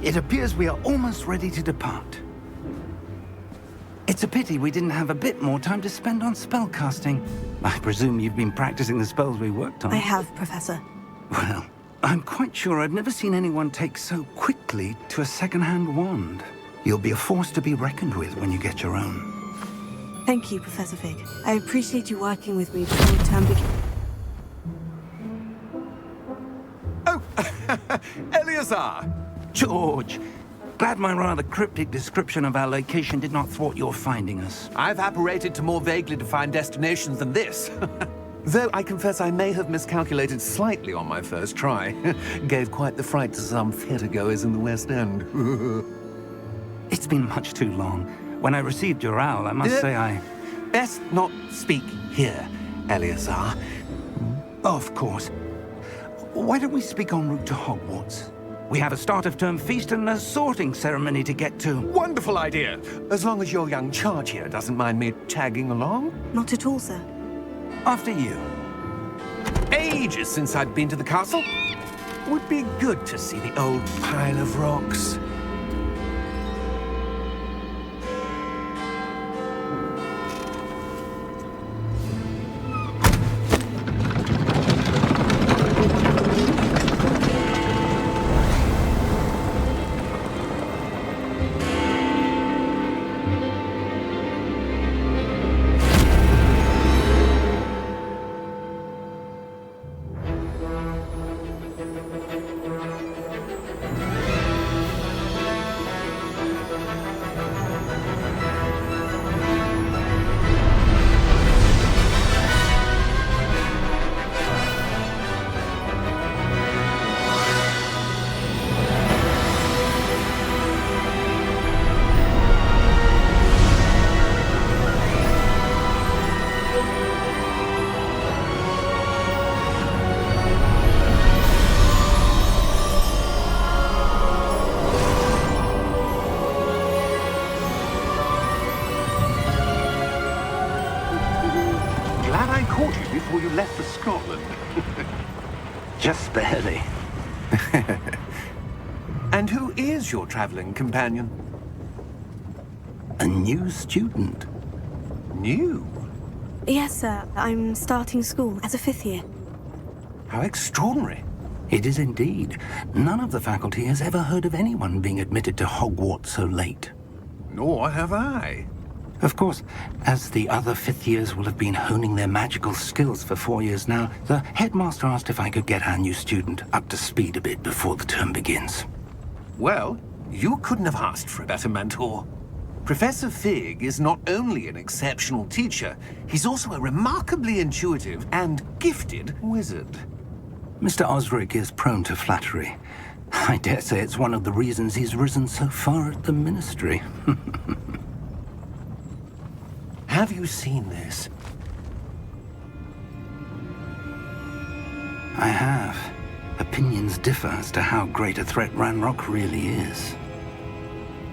It appears we are almost ready to depart. It's a pity we didn't have a bit more time to spend on spellcasting. I presume you've been practicing the spells we worked on. I have, Professor. Well, I'm quite sure I've never seen anyone take so quickly to a second-hand wand. You'll be a force to be reckoned with when you get your own. Thank you, Professor Fig. I appreciate you working with me before the term begins. Oh, Eleazar! George! Glad my rather cryptic description of our location did not thwart your finding us. I've apparated to more vaguely defined destinations than this. Though I confess I may have miscalculated slightly on my first try. Gave quite the fright to some theatergoers in the West End. It's been much too long. When I received your owl, I must say I... Best not speak here, Eleazar. Of course. Why don't we speak en route to Hogwarts? We have a start-of-term feast and a sorting ceremony to get to. Wonderful idea! As long as your young charge here doesn't mind me tagging along. Not at all, sir. After you. Ages since I'd been to the castle. Would be good to see the old pile of rocks. Before you left for Scotland. Just barely. And who is your traveling companion? A new student. New? Yes, sir. I'm starting school as a 5th year. How extraordinary. It is indeed. None of the faculty has ever heard of anyone being admitted to Hogwarts so late. Nor have I. Of course, as the other 5th years will have been honing their magical skills for 4 years now, the headmaster asked if I could get our new student up to speed a bit before the term begins. Well, you couldn't have asked for a better mentor. Professor Fig is not only an exceptional teacher, he's also a remarkably intuitive and gifted wizard. Mr. Osric is prone to flattery. I dare say it's one of the reasons he's risen so far at the Ministry. Have you seen this? I have. Opinions differ as to how great a threat Ranrock really is.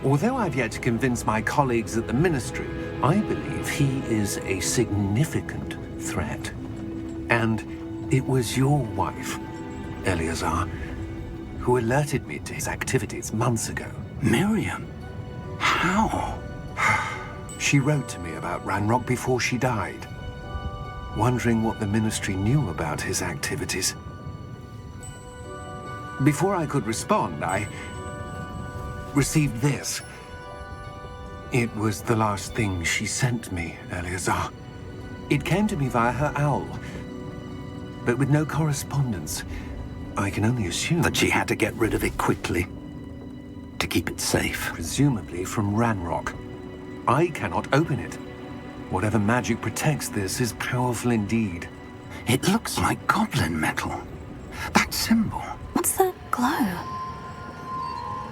Although I've yet to convince my colleagues at the Ministry, I believe he is a significant threat. And it was your wife, Eleazar, who alerted me to his activities months ago. Miriam? How? She wrote to me about Ranrock before she died, wondering what the Ministry knew about his activities. Before I could respond, I received this. It was the last thing she sent me, Eleazar. It came to me via her owl, but with no correspondence. I can only assume That she had to get rid of it quickly, to keep it safe. presumably from Ranrock. I cannot open it. Whatever magic protects this is powerful indeed. It looks like goblin metal. That symbol. What's the glow?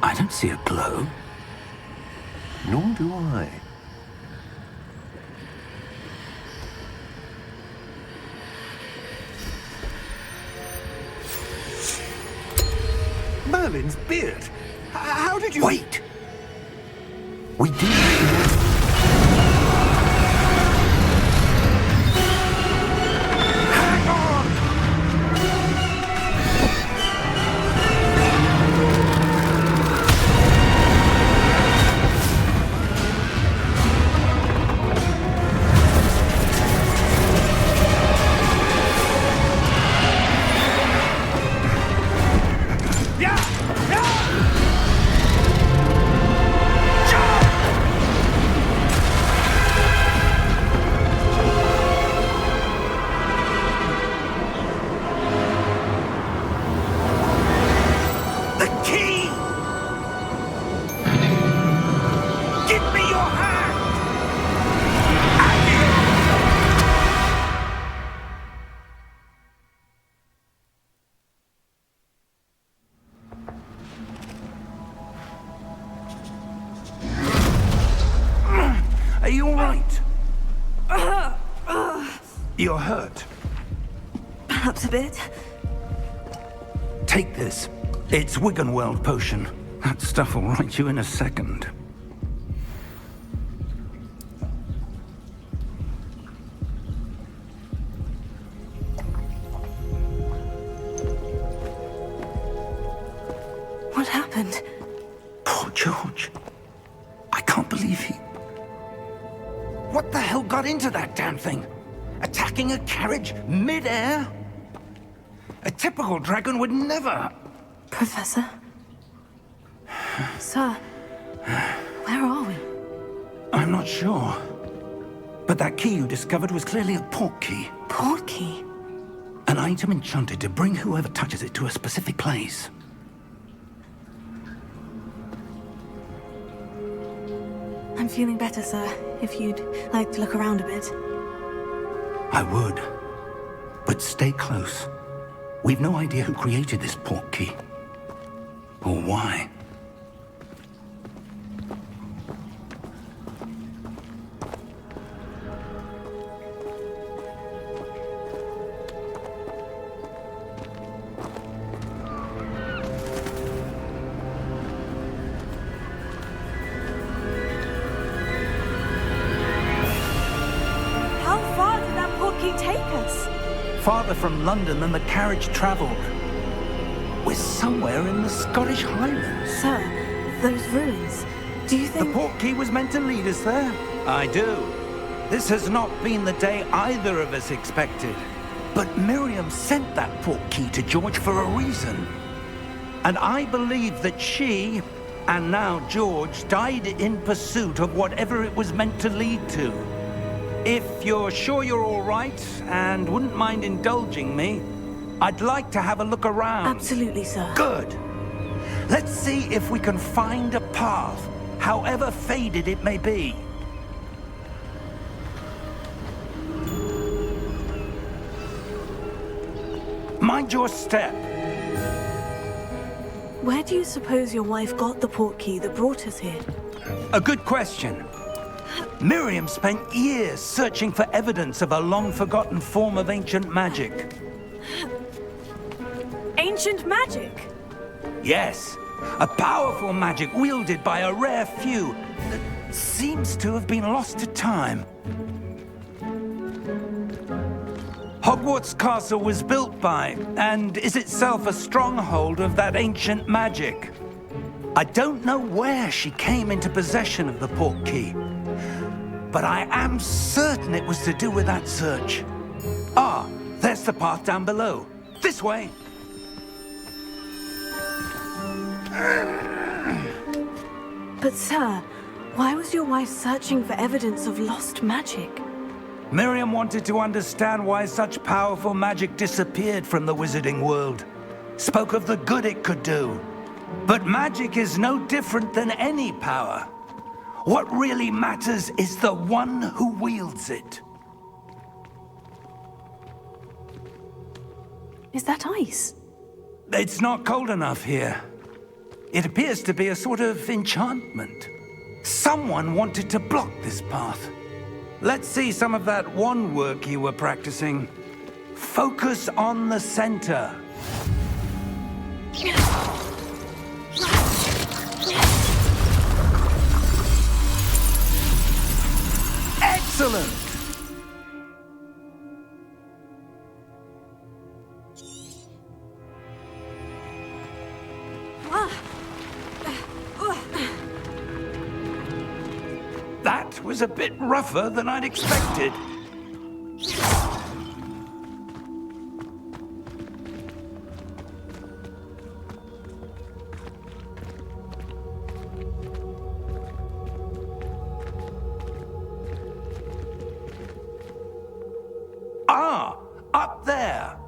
I don't see a glow. Nor do I. Merlin's beard. How did you... Wait! We did. you're hurt. Perhaps a bit. Take this. It's Wiggenweld potion. That stuff will right you in a second. What happened? Poor George. I can't believe he... What the hell got into that damn thing? Attacking a carriage mid-air? A typical dragon would never... Professor? Sir, where are we? I'm not sure. But that key you discovered was clearly a port key. Port key? An item enchanted to bring whoever touches it to a specific place. I'm feeling better, sir. If you'd like to look around a bit. I would. But stay close. We've no idea who created this port key. Or why. How far did that port key take us? Farther from London than the carriage travelled. We're somewhere in the Scottish Highlands. Sir, those ruins. Do you The think... port key was meant to lead us there? I do. This has not been the day either of us expected. But Miriam sent that port key to George for a reason. And I believe that she, and now George, died in pursuit of whatever it was meant to lead to. If you're sure you're all right, and wouldn't mind indulging me, I'd like to have a look around. Absolutely, sir. Good. Let's see if we can find a path, however faded it may be. Mind your step. Where do you suppose your wife got the port key that brought us here? A good question. Miriam spent years searching for evidence of a long-forgotten form of ancient magic. Ancient magic? Yes, a powerful magic wielded by a rare few that seems to have been lost to time. Hogwarts Castle was built by, and is itself a stronghold of that ancient magic. I don't know where she came into possession of the port key, but I am certain it was to do with that search. Ah, there's the path down below. This way. But sir, why was your wife searching for evidence of lost magic? Miriam wanted to understand why such powerful magic disappeared from the wizarding world. Spoke of the good it could do. But magic is no different than any power. What really matters is the one who wields it. Is that ice? It's not cold enough here. It appears to be a sort of enchantment. Someone wanted to block this path. Let's see some of that wand work you were practicing. Focus on the center. Excellent! That was a bit rougher than I'd expected. Ah, up there.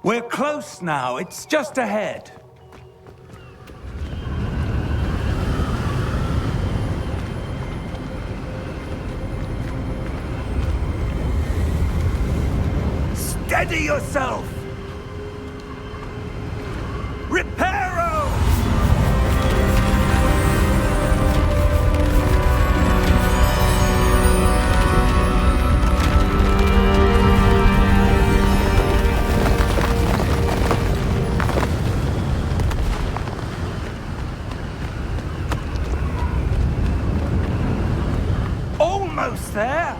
We're close now. It's just ahead. Steady yourself! Reparo! Almost there!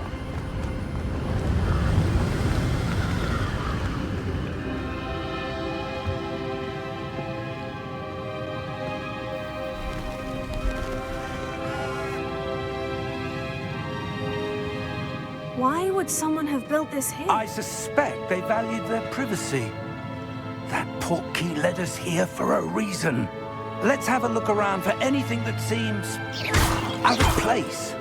Why would someone have built this here? I suspect they valued their privacy. That portkey led us here for a reason. Let's have a look around for anything that seems out of place.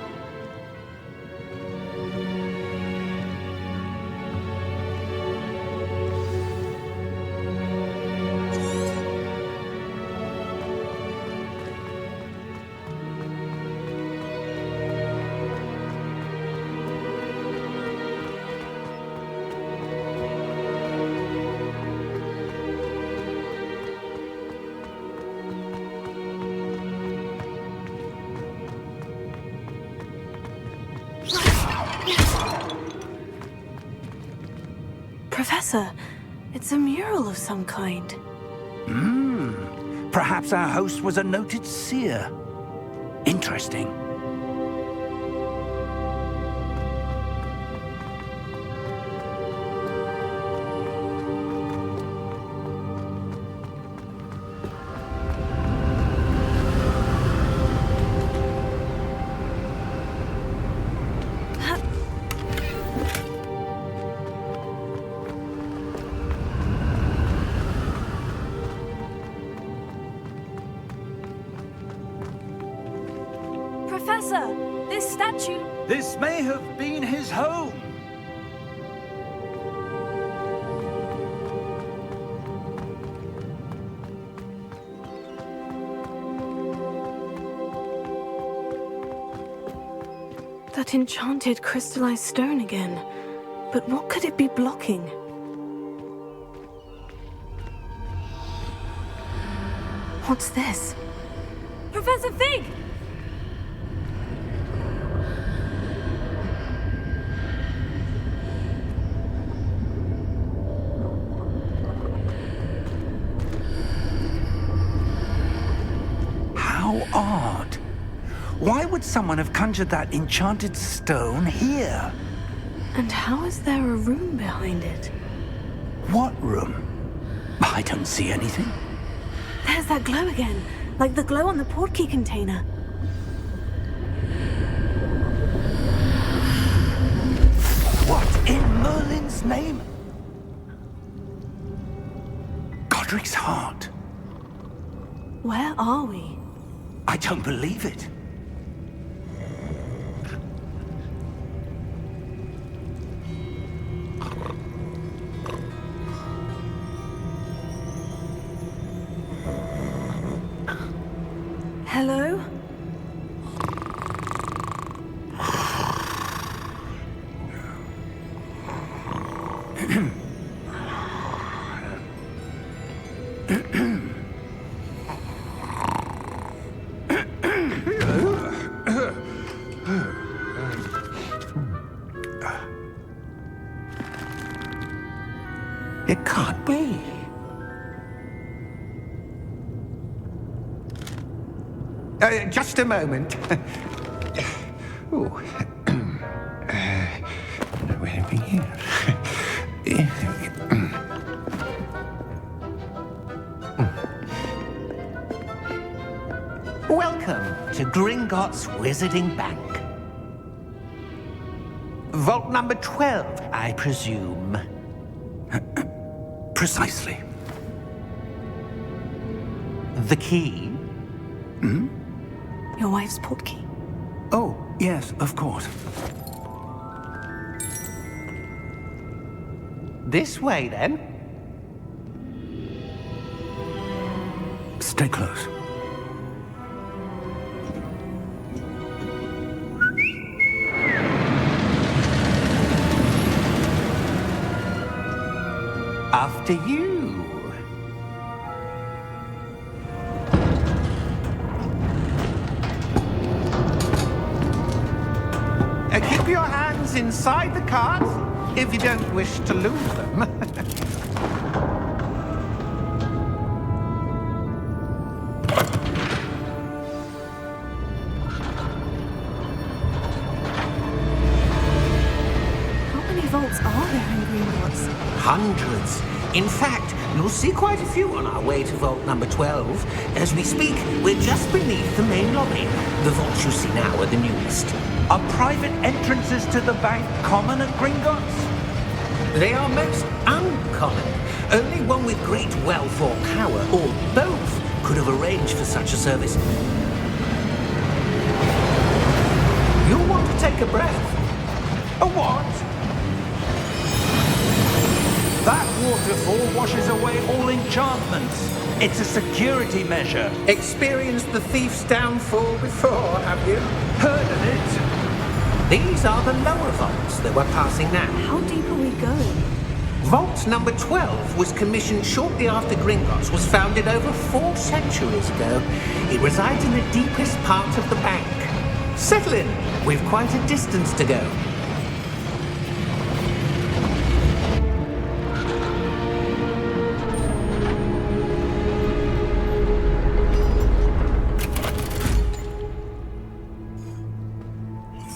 Professor, it's a mural of some kind. Perhaps our host was a noted seer. Interesting. Professor, this statue... This may have been his home. That enchanted crystallized stone again. But what could it be blocking? What's this? Professor Fig! How odd. Why would someone have conjured that enchanted stone here? And how is there a room behind it? What room? I don't see anything. There's that glow again, like the glow on the portkey container. What in Merlin's name? Godric's heart. Where are we? I don't believe it. Hello? It can't be. Just a moment. Oh. Where are we here? Welcome to Gringotts Wizarding Bank. Vault number 12, I presume. Precisely. The key? Your wife's portkey. Oh, yes, of course. This way, then. Stay close. after you. Keep your hands inside the cart if you don't wish to lose them. How many vaults are there in Hogwarts? Hundreds. In fact, you'll see quite a few on our way to vault number 12. As we speak, we're just beneath the main lobby. The vaults you see now are the newest. Are private entrances to the bank common at Gringotts? They are most uncommon. Only one with great wealth or power, or both, could have arranged for such a service. You'll want to take a breath. A what? That waterfall washes away all enchantments. It's a security measure. Experienced the thief's downfall before, have you? Heard of it? These are the lower vaults that we're passing now. How deep are we going? Vault number 12 was commissioned shortly after Gringotts was founded over 4 centuries ago. It resides in the deepest part of the bank. Settle in. We've quite a distance to go.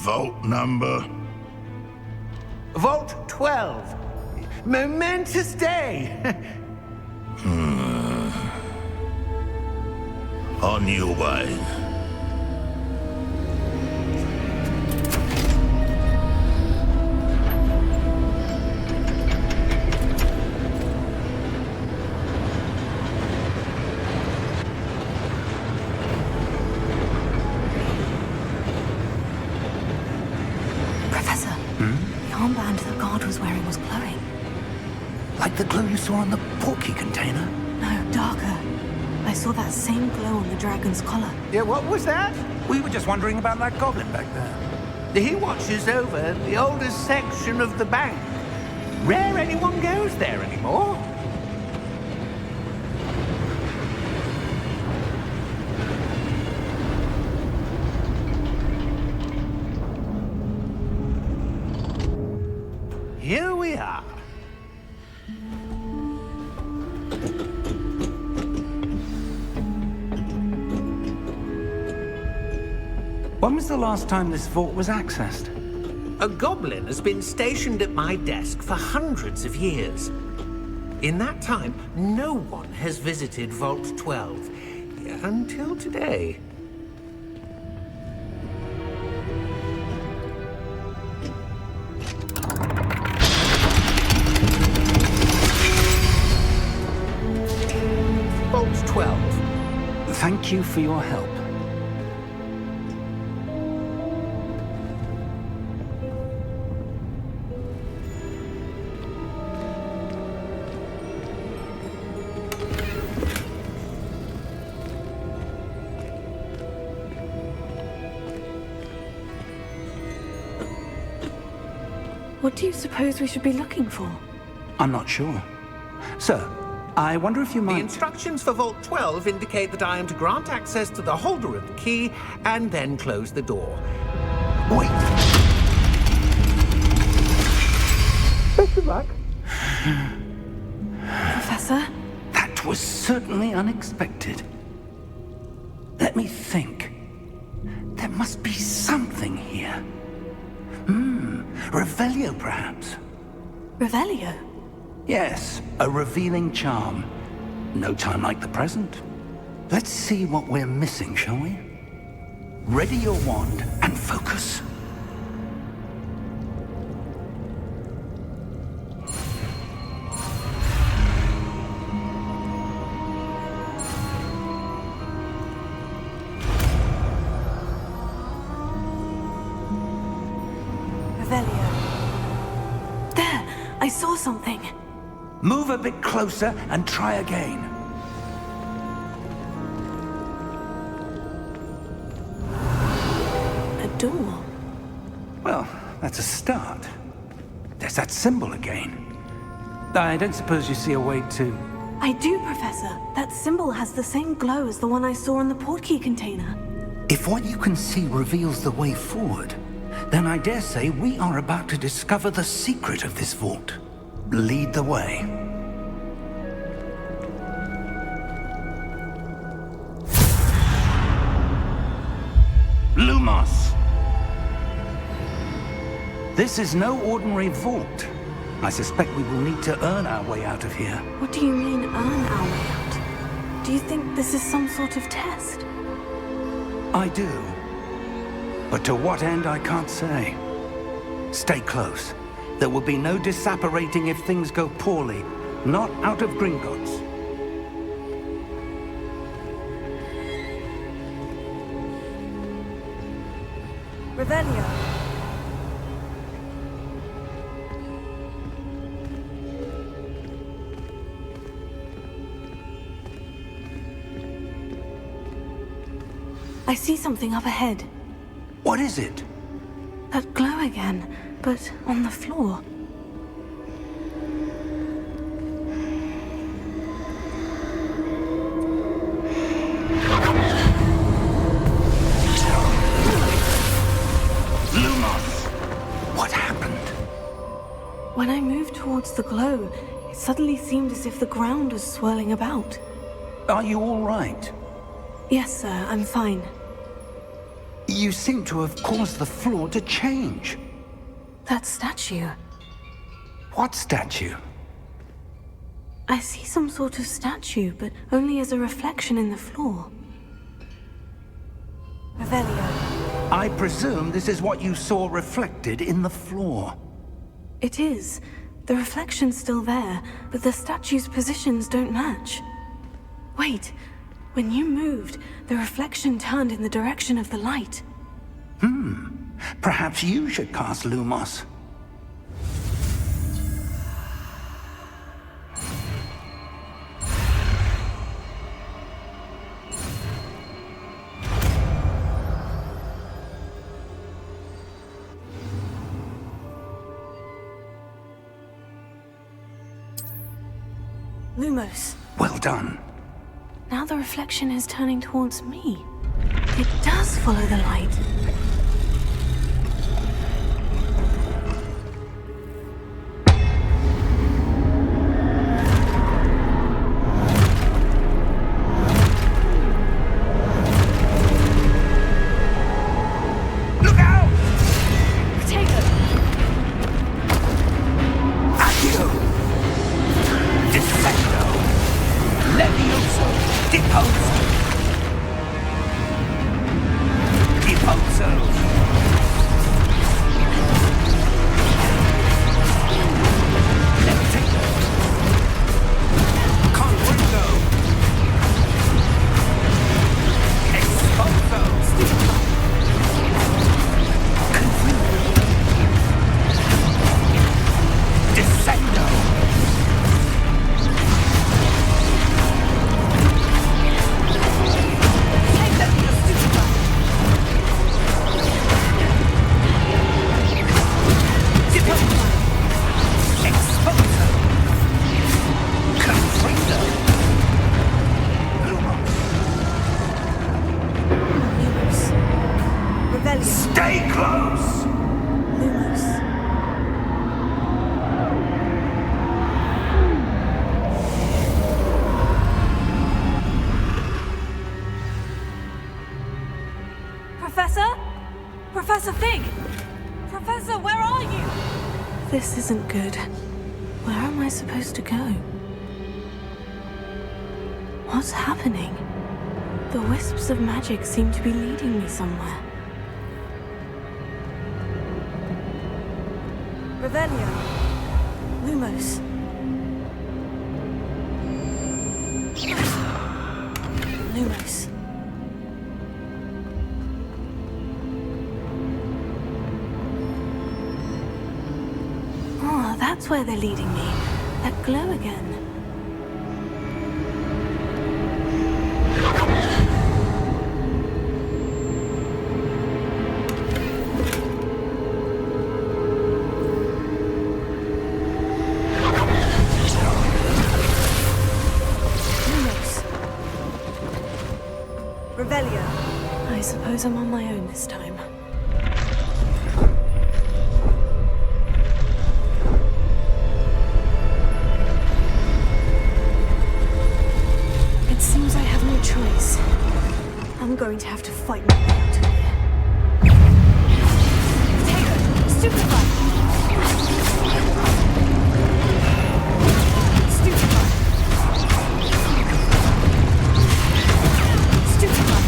Vault number? Vault 12. Momentous day. On your way. Professor, the armband the guard was wearing was glowing. Like the glow you saw on the portkey container? No, darker. I saw that same glow on the dragon's collar. Yeah, what was that? We were just wondering about that goblin back there. He watches over the oldest section of the bank. Rare anyone goes there anymore. Here we are. When was the last time this vault was accessed? A goblin has been stationed at my desk for hundreds of years. In that time, no one has visited Vault 12. Until today. Vault 12. Thank you for your help. What do you suppose we should be looking for? I'm not sure. Sir, I wonder if you The might... instructions for Vault 12 indicate that I am to grant access to the holder of the key and then close the door. Wait! Best of luck. Professor? That was certainly unexpected. Let me think. There must be something here. Revelio, perhaps? Revelio? Yes, a revealing charm. No time like the present. Let's see what we're missing, shall we? Ready your wand and focus. Revelio. There! I saw something. Move a bit closer and try again. A door. Well, that's a start. There's that symbol again. I don't suppose you see a way to... I do, Professor. That symbol has the same glow as the one I saw in the portkey container. If what you can see reveals the way forward, then I dare say we are about to discover the secret of this vault. Lead the way. Lumos! This is no ordinary vault. I suspect we will need to earn our way out of here. What do you mean, earn our way out? Do you think this is some sort of test? I do. But to what end, I can't say. Stay close. There will be no disapparating if things go poorly. Not out of Gringotts. Revelio. I see something up ahead. What is it? That glow again, but on the floor. Lumos! What happened? When I moved towards the glow, it suddenly seemed as if the ground was swirling about. Are you all right? Yes, sir, I'm fine. You seem to have caused the floor to change. That statue. What statue? I see some sort of statue, but only as a reflection in the floor. Revelio. I presume this is what you saw reflected in the floor. It is. The reflection's still there, but the statue's positions don't match. Wait. When you moved, the reflection turned in the direction of the light. Perhaps you should cast Lumos. Lumos. Well done. Now the reflection is turning towards me. It does follow the light. Look out! Potato! Accio! Defendo! Levioso! Deposo! Deposo! Levitato! Confringo! Exposo! Confringo! Descendo! Lumos. Revelio. Stay close! Lumos. Professor? Professor Fig! Professor, where are you? This isn't good. Where am I supposed to go? What's happening? The wisps of magic seem to be leading me somewhere. Revelio. Lumos. Lumos. Oh, that's where they're leading me. That glow again. Revelio. I suppose I'm on my own this time. It seems I have no choice. I'm going to have to fight my way out of here. Potato! Stupefy! Stupefy! Stupefy!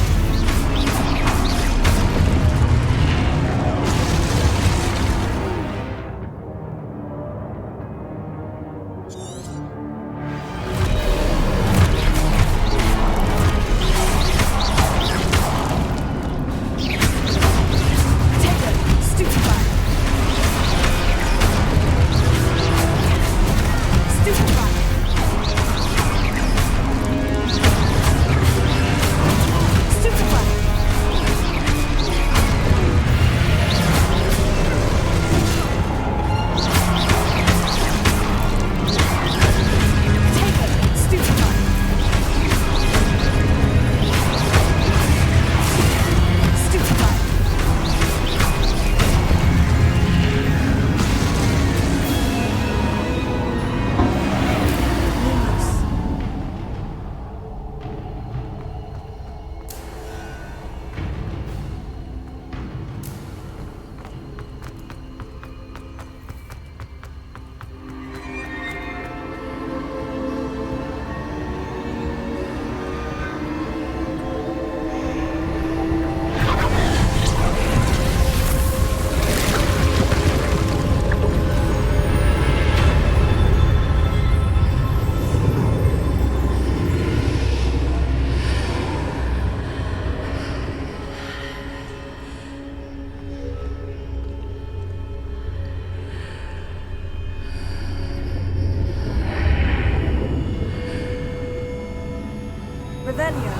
Revelio.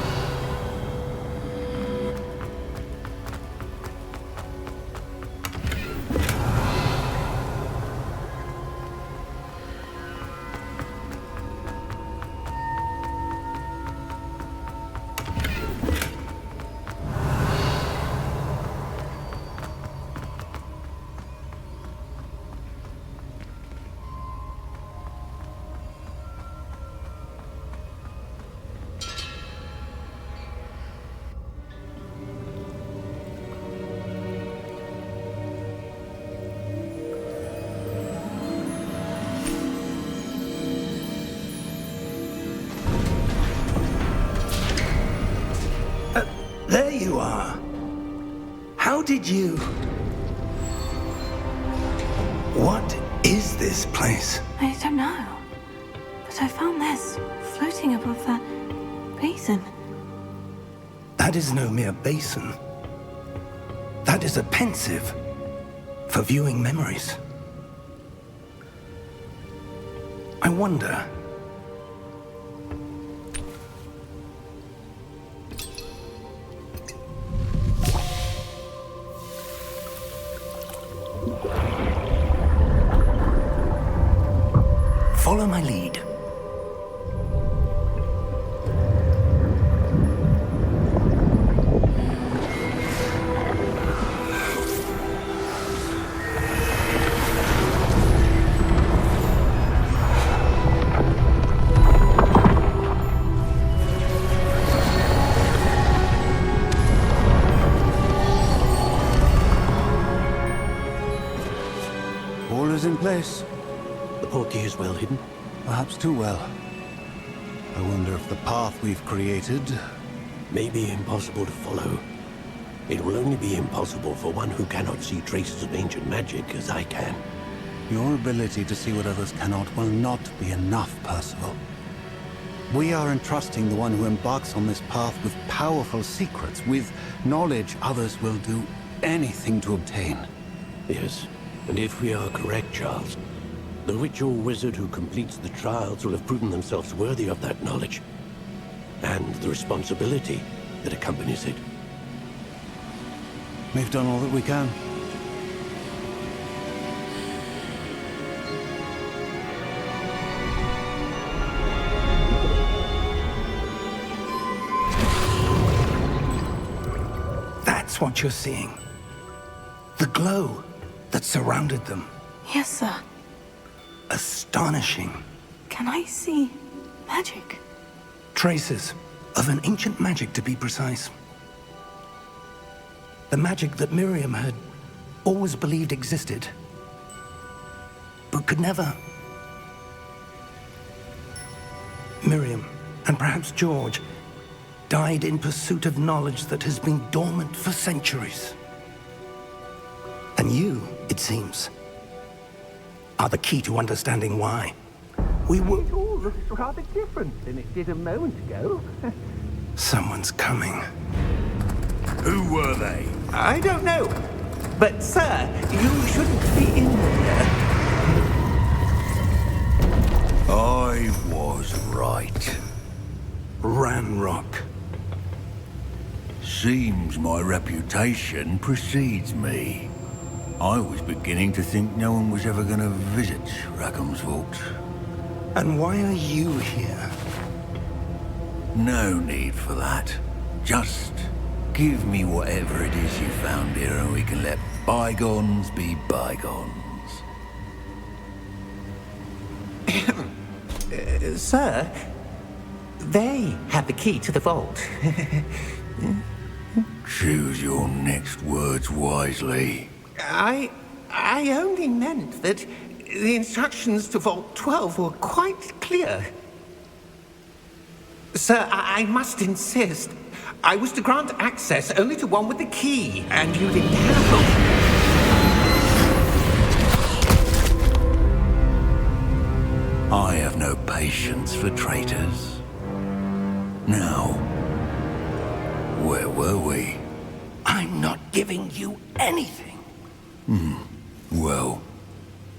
There you are. How did you... What is this place? I don't know. But I found this floating above that basin. That is no mere basin. That is a pensive for viewing memories. I wonder... Follow my lead. All is in place. The portkey is well hidden. Perhaps too well. I wonder if the path we've created... May be impossible to follow. It will only be impossible for one who cannot see traces of ancient magic as I can. Your ability to see what others cannot will not be enough, Percival. We are entrusting the one who embarks on this path with powerful secrets, with knowledge others will do anything to obtain. Yes, and if we are correct, Charles, the witch or wizard who completes the trials will have proven themselves worthy of that knowledge, and the responsibility that accompanies it. We've done all that we can. That's what you're seeing. The glow that surrounded them. Yes, sir. Astonishing. Can I see magic? Traces of an ancient magic, to be precise. The magic that Miriam had always believed existed, but could never. Miriam, and perhaps George, died in pursuit of knowledge that has been dormant for centuries. And you, it seems, are the key to understanding why. We were... It all looks rather different than it did a moment ago. Someone's coming. Who were they? I don't know. But, sir, you shouldn't be in here. I was right. Ranrock. Seems my reputation precedes me. I was beginning to think no one was ever going to visit Rackham's vault. And why are you here? No need for that. Just give me whatever it is you found here and we can let bygones be bygones. Sir, they have the key to the vault. Choose your next words wisely. I only meant that the instructions to Vault 12 were quite clear. Sir, I must insist. I was to grant access only to one with the key, and you didn't have I have no patience for traitors. Now, where were we? I'm not giving you anything. Well,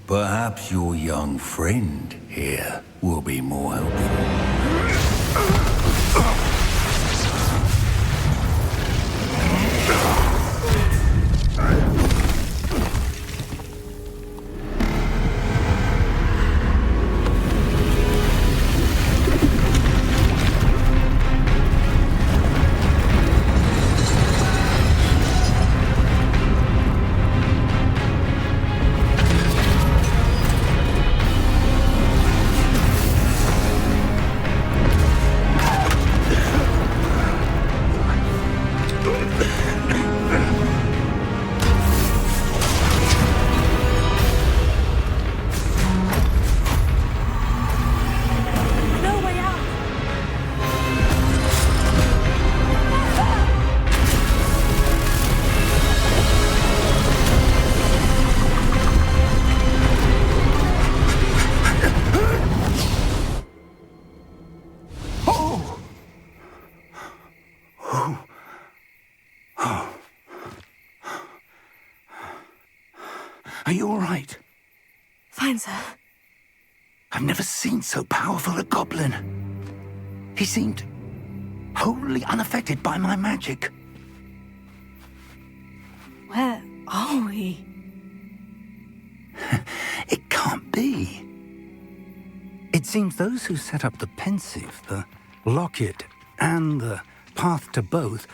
perhaps your young friend here will be more helpful. No way out! Are you all right? Fine, sir. I've never seen so powerful a goblin. He seemed wholly unaffected by my magic. Where are we? It can't be. It seems those who set up the pensive, the locket, and the path to both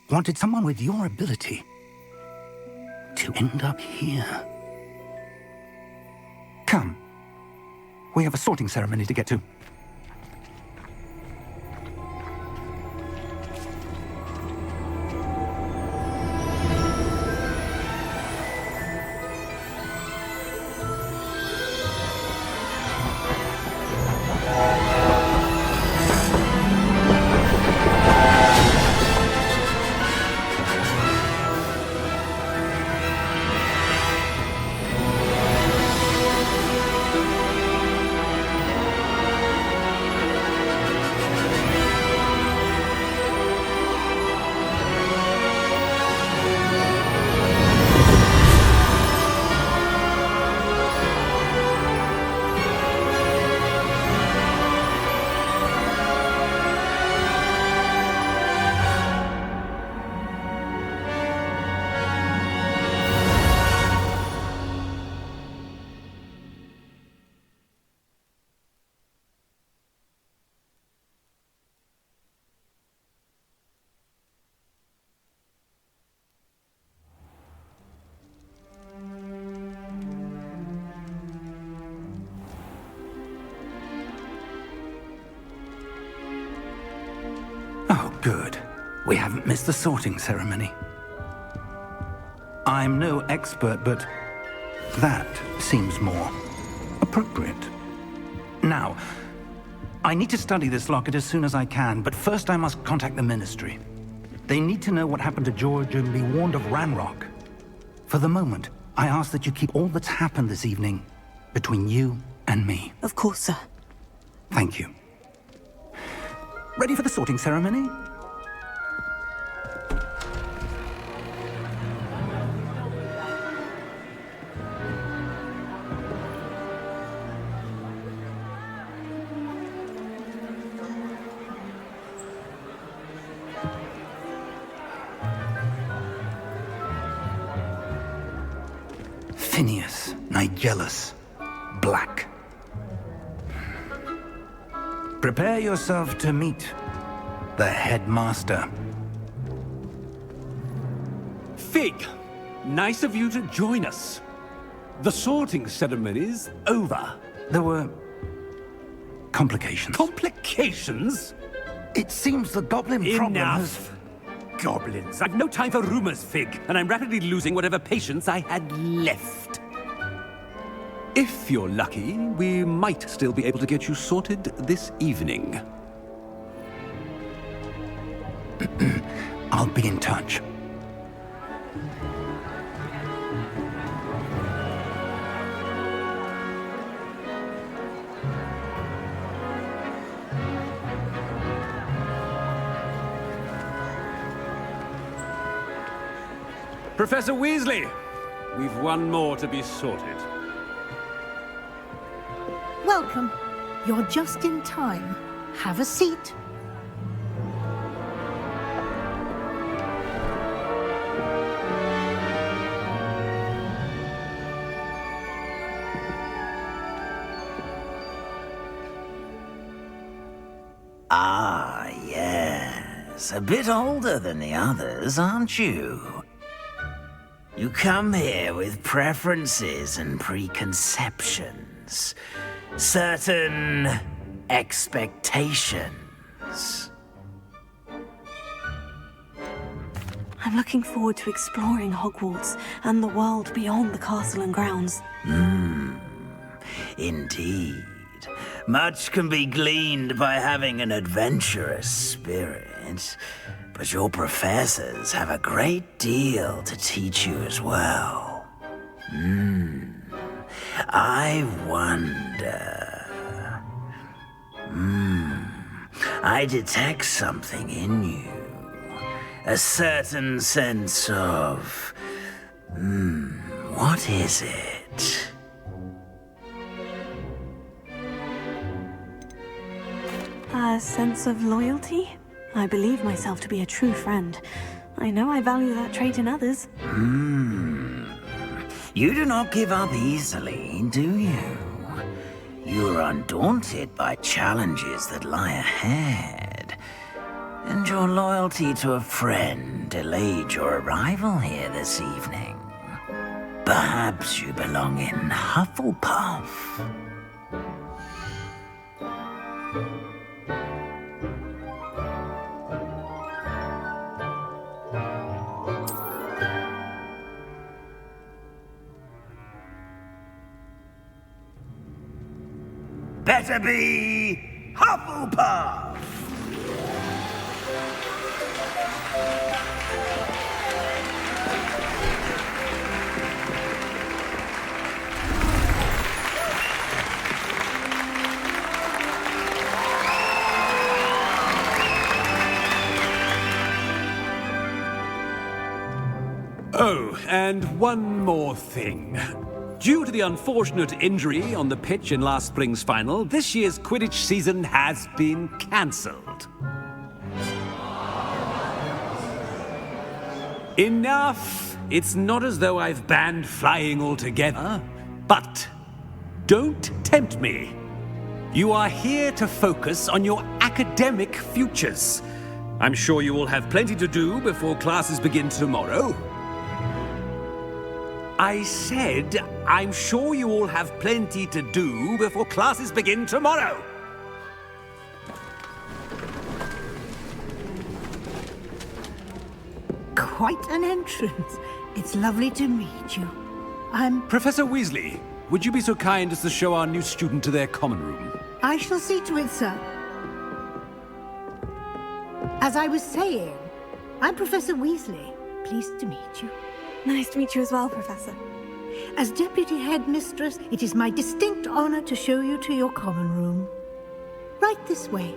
wanted someone with your ability to end up here. Come. We have a sorting ceremony to get to. Good. We haven't missed the sorting ceremony. I'm no expert, but that seems more appropriate. Now, I need to study this locket as soon as I can, but first I must contact the Ministry. They need to know what happened to George and be warned of Ranrock. For the moment, I ask that you keep all that's happened this evening between you and me. Of course, sir. Thank you. Ready for the sorting ceremony? Phineas, Nigellus, Black. Prepare yourself to meet the headmaster. Fig, nice of you to join us. The sorting ceremony's over. There were complications. Complications? It seems the goblin problem has... Enough! Goblins. I've no time for rumors, Fig, and I'm rapidly losing whatever patience I had left. If you're lucky, we might still be able to get you sorted this evening. I'll be in touch. Professor Weasley, we've one more to be sorted. Welcome. You're just in time. Have a seat. Ah, yes. A bit older than the others, aren't you? You come here with preferences and preconceptions. Certain expectations. I'm looking forward to exploring Hogwarts and the world beyond the castle and grounds. Indeed. Much can be gleaned by having an adventurous spirit, but your professors have a great deal to teach you as well. I wonder... I detect something in you. A certain sense of... what is it? A sense of loyalty? I believe myself to be a true friend. I know I value that trait in others. You do not give up easily, do you? You are undaunted by challenges that lie ahead. And your loyalty to a friend delayed your arrival here this evening. Perhaps you belong in Hufflepuff. Better be Hufflepuff! Oh, and one more thing. Due to the unfortunate injury on the pitch in last spring's final, this year's Quidditch season has been cancelled. Enough! It's not as though I've banned flying altogether, but don't tempt me. You are here to focus on your academic futures. I'm sure you will have plenty to do before classes begin tomorrow. I said, I'm sure you all have plenty to do before classes begin tomorrow. quite an entrance. It's lovely to meet you. Professor Weasley, would you be so kind as to show our new student to their common room? I shall see to it, sir. As I was saying, I'm Professor Weasley. Pleased to meet you. Nice to meet you as well, Professor. As Deputy Headmistress, it is my distinct honor to show you to your common room. Right this way.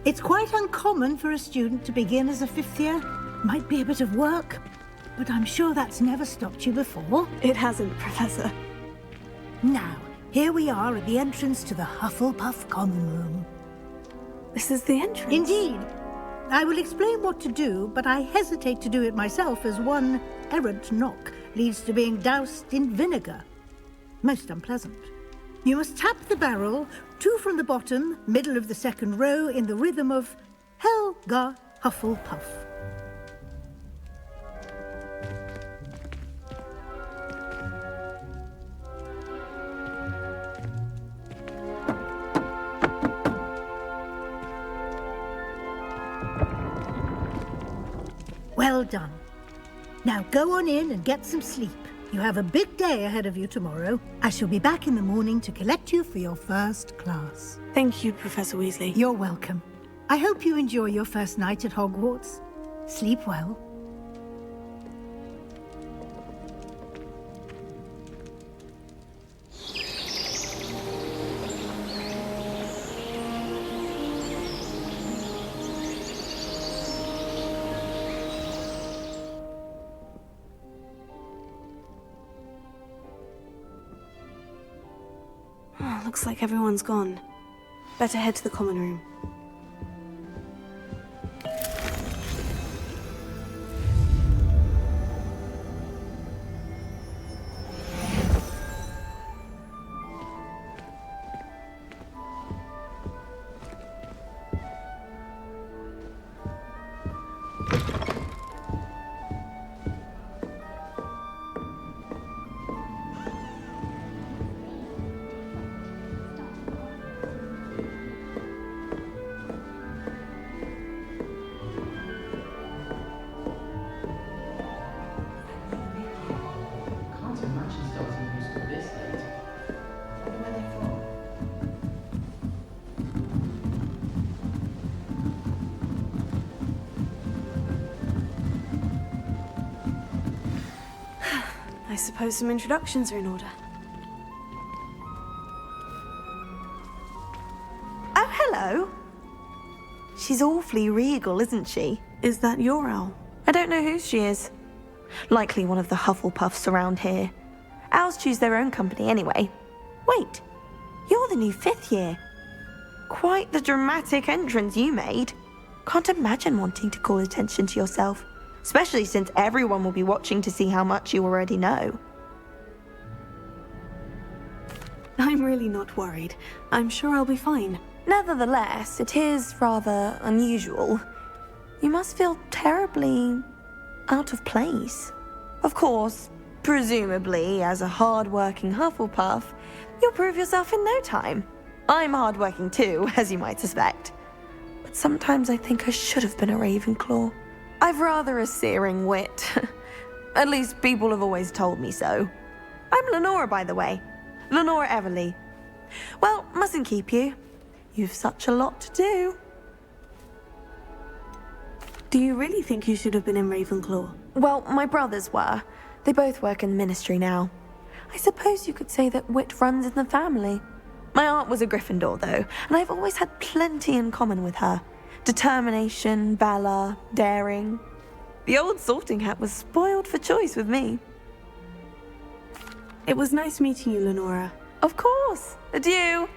It's quite uncommon for a student to begin as a fifth year. Might be a bit of work, but I'm sure that's never stopped you before. It hasn't, Professor. Now, here we are at the entrance to the Hufflepuff Common Room. This is the entrance? Indeed. I will explain what to do, but I hesitate to do it myself as one errant knock leads to being doused in vinegar. Most unpleasant. You must tap the barrel, 2 from the bottom, middle of the second row, in the rhythm of Helga Hufflepuff. Well done. Now go on in and get some sleep. You have a big day ahead of you tomorrow. I shall be back in the morning to collect you for your first class. Thank you, Professor Weasley. You're welcome. I hope you enjoy your first night at Hogwarts. Sleep well. Looks like everyone's gone. Better head to the common room. I suppose some introductions are in order. Oh, hello. She's awfully regal, isn't she? Is that your owl? I don't know who she is. Likely one of the Hufflepuffs around here. Owls choose their own company anyway. Wait, you're the new 5th year. Quite the dramatic entrance you made. Can't imagine wanting to call attention to yourself. Especially since everyone will be watching to see how much you already know. I'm really not worried. I'm sure I'll be fine. Nevertheless, it is rather unusual. You must feel terribly out of place. Of course, presumably, as a hard-working Hufflepuff, you'll prove yourself in no time. I'm hard-working too, as you might suspect. But sometimes I think I should have been a Ravenclaw. I've rather a searing wit. At least people have always told me so. I'm Lenora, by the way. Lenora Everly. Well, mustn't keep you. You've such a lot to do. Do you really think you should have been in Ravenclaw? Well, my brothers were. They both work in the Ministry now. I suppose you could say that wit runs in the family. My aunt was a Gryffindor, though, and I've always had plenty in common with her. Determination, valor, daring. The old sorting hat was spoiled for choice with me. It was nice meeting you, Lenora. Of course. Adieu.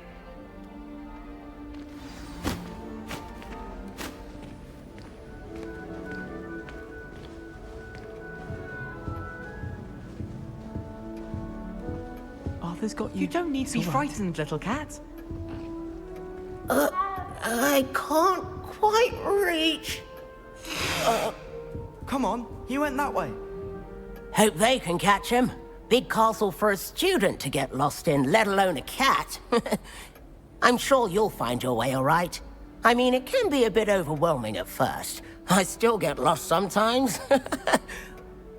Arthur's got you. You don't need to be frightened, little cat. I can't quite reach. Come on, he went that way. Hope they can catch him. Big castle for a student to get lost in, let alone a cat. I'm sure you'll find your way all right. I mean, it can be a bit overwhelming at first. I still get lost sometimes.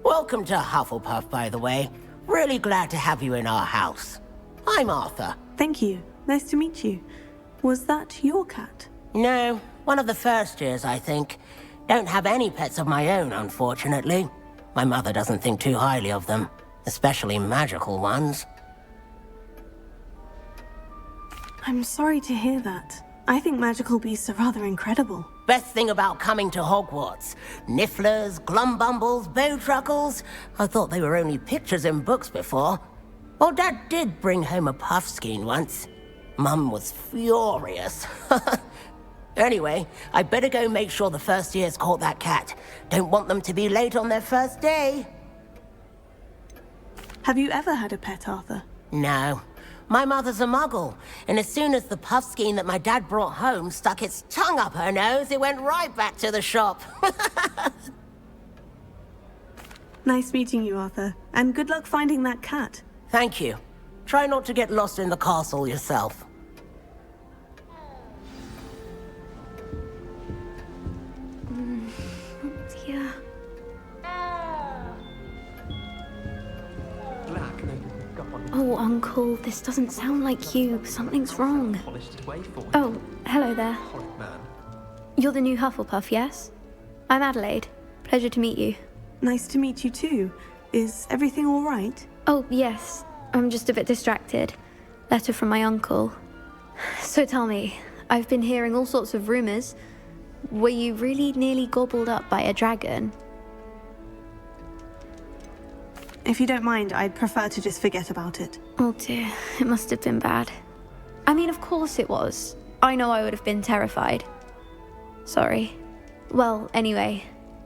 Welcome to Hufflepuff, by the way. Really glad to have you in our house. I'm Arthur. Thank you. Nice to meet you. Was that your cat? No, one of the first years, I think. Don't have any pets of my own, unfortunately. My mother doesn't think too highly of them, especially magical ones. I'm sorry to hear that. I think magical beasts are rather incredible. Best thing about coming to Hogwarts. Nifflers, glumbumbles, bowtruckles. I thought they were only pictures in books before. Well, Dad did bring home a puffskein once. Mum was furious. Anyway, I better go make sure the first years caught that cat. Don't want them to be late on their first day. Have you ever had a pet, Arthur? No. My mother's a muggle, and as soon as the puffskein that my dad brought home stuck its tongue up her nose, it went right back to the shop. Nice meeting you, Arthur. And good luck finding that cat. Thank you. Try not to get lost in the castle yourself. Yeah. Oh, Uncle, this doesn't sound like you. Something's wrong. Oh, hello there. You're the new Hufflepuff, yes? I'm Adelaide. Pleasure to meet you. Nice to meet you too. Is everything all right? Oh, yes. I'm just a bit distracted. Letter from my uncle. So tell me, I've been hearing all sorts of rumors. Were you really nearly gobbled up by a dragon? If you don't mind, I'd prefer to just forget about it. Oh dear, it must have been bad. I mean, of course it was. I know I would have been terrified. Sorry. Well, anyway,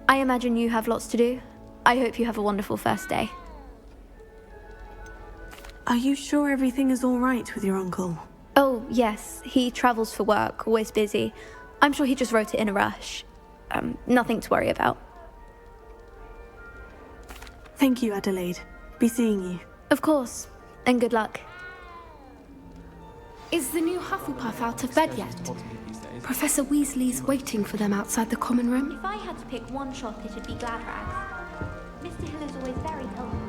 I imagine you have lots to do. I hope you have a wonderful first day. Are you sure everything is all right with your uncle? Oh, yes. He travels for work, always busy. I'm sure he just wrote it in a rush. Nothing to worry about. Thank you, Adelaide. Be seeing you. Of course. And good luck. Is the new Hufflepuff out of bed yet? Professor Weasley's waiting for them outside the common room. If I had to pick one shop, it'd be Gladrags. Mr. Hill is always very helpful.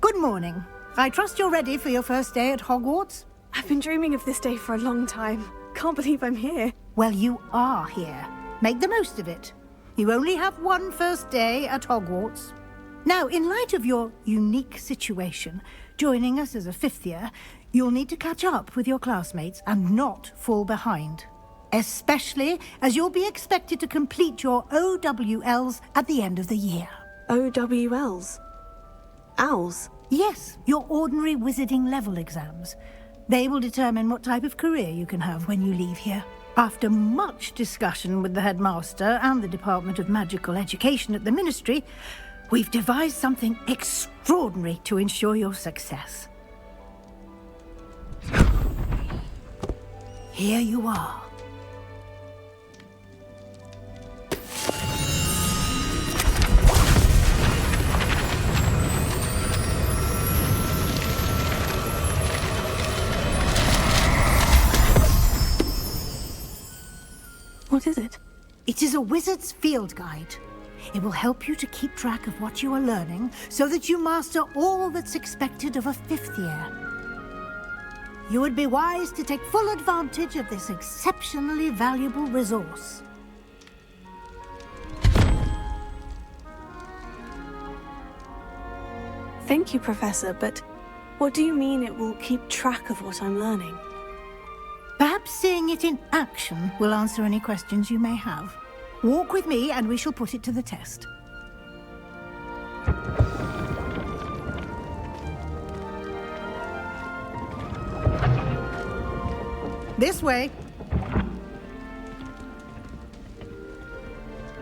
Good morning. I trust you're ready for your first day at Hogwarts? I've been dreaming of this day for a long time. Can't believe I'm here. Well, you are here. Make the most of it. You only have one first day at Hogwarts. Now, in light of your unique situation, joining us as a fifth year, you'll need to catch up with your classmates and not fall behind. Especially as you'll be expected to complete your OWLs at the end of the year. OWLs? Owls? Yes, your ordinary wizarding level exams. They will determine what type of career you can have when you leave here. After much discussion with the headmaster and the Department of Magical Education at the Ministry, we've devised something extraordinary to ensure your success. Here you are. What is it? It is a wizard's field guide. It will help you to keep track of what you are learning so that you master all that's expected of a fifth year. You would be wise to take full advantage of this exceptionally valuable resource. Thank you, Professor, but what do you mean it will keep track of what I'm learning? Perhaps seeing it in action will answer any questions you may have. Walk with me and we shall put it to the test. This way.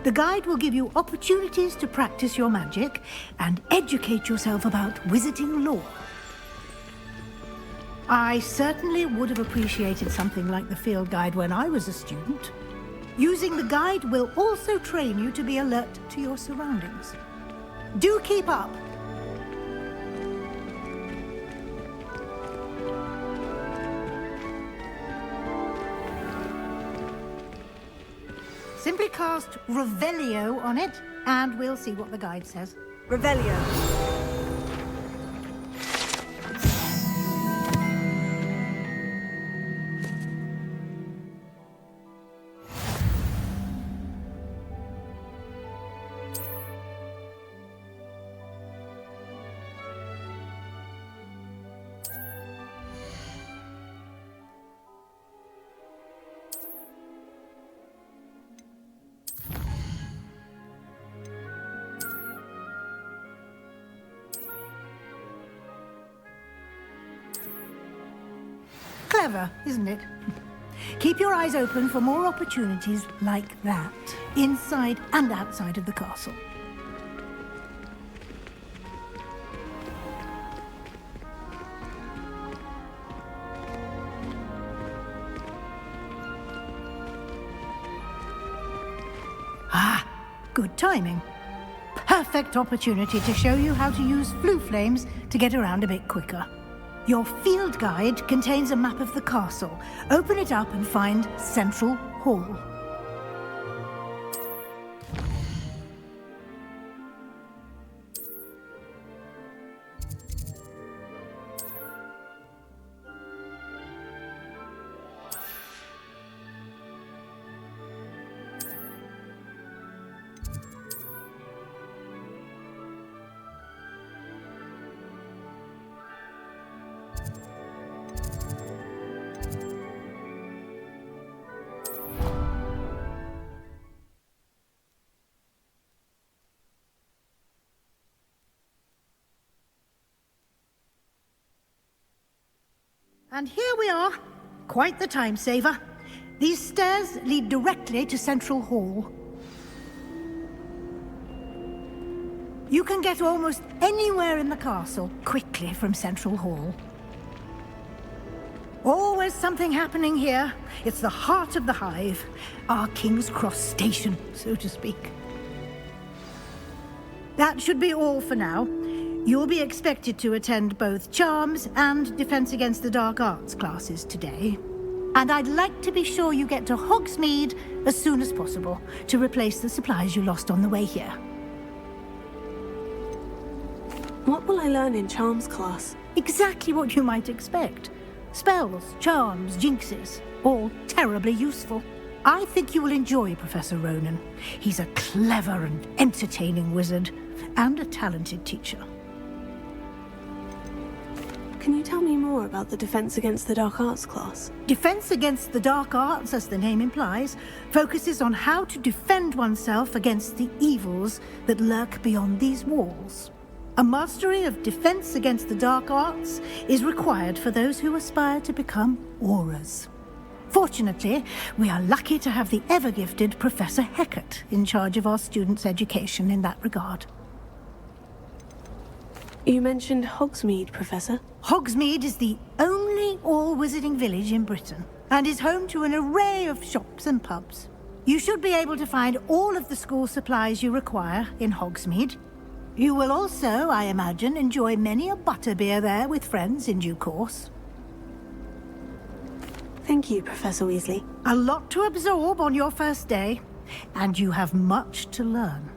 The guide will give you opportunities to practice your magic and educate yourself about wizarding lore. I certainly would have appreciated something like the field guide when I was a student. Using the guide will also train you to be alert to your surroundings. Do keep up. Simply cast Revelio on it, and we'll see what the guide says. Revelio. Clever, isn't it? Keep your eyes open for more opportunities like that, inside and outside of the castle. Ah, good timing. Perfect opportunity to show you how to use flue flames to get around a bit quicker. Your field guide contains a map of the castle. Open it up and find Central Hall. And here we are. Quite the time saver. These stairs lead directly to Central Hall. You can get almost anywhere in the castle quickly from Central Hall. Always something happening here. It's the heart of the hive. Our King's Cross station, so to speak. That should be all for now. You'll be expected to attend both Charms and Defense Against the Dark Arts classes today. And I'd like to be sure you get to Hogsmeade as soon as possible to replace the supplies you lost on the way here. What will I learn in Charms class? Exactly what you might expect. Spells, charms, jinxes, all terribly useful. I think you will enjoy Professor Ronan. He's a clever and entertaining wizard, and a talented teacher. Can you tell me more about the Defense Against the Dark Arts class? Defense Against the Dark Arts, as the name implies, focuses on how to defend oneself against the evils that lurk beyond these walls. A mastery of Defense Against the Dark Arts is required for those who aspire to become auras. Fortunately, we are lucky to have the ever-gifted Professor Hecat in charge of our students' education in that regard. You mentioned Hogsmeade, Professor. Hogsmeade is the only all-wizarding village in Britain, and is home to an array of shops and pubs. You should be able to find all of the school supplies you require in Hogsmeade. You will also, I imagine, enjoy many a butterbeer there with friends in due course. Thank you, Professor Weasley. A lot to absorb on your first day, and you have much to learn.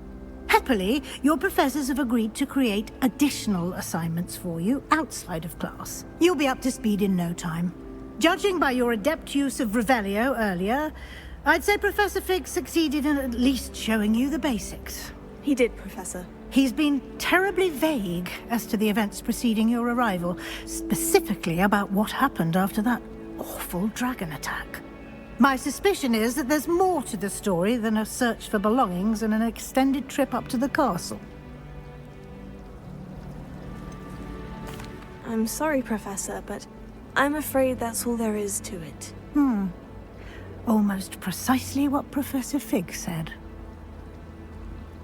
Happily, your professors have agreed to create additional assignments for you outside of class. You'll be up to speed in no time. Judging by your adept use of Revelio earlier, I'd say Professor Fig succeeded in at least showing you the basics. He did, Professor. He's been terribly vague as to the events preceding your arrival, specifically about what happened after that awful dragon attack. My suspicion is that there's more to the story than a search for belongings and an extended trip up to the castle. I'm sorry, Professor, but I'm afraid that's all there is to it. Almost precisely what Professor Fig said.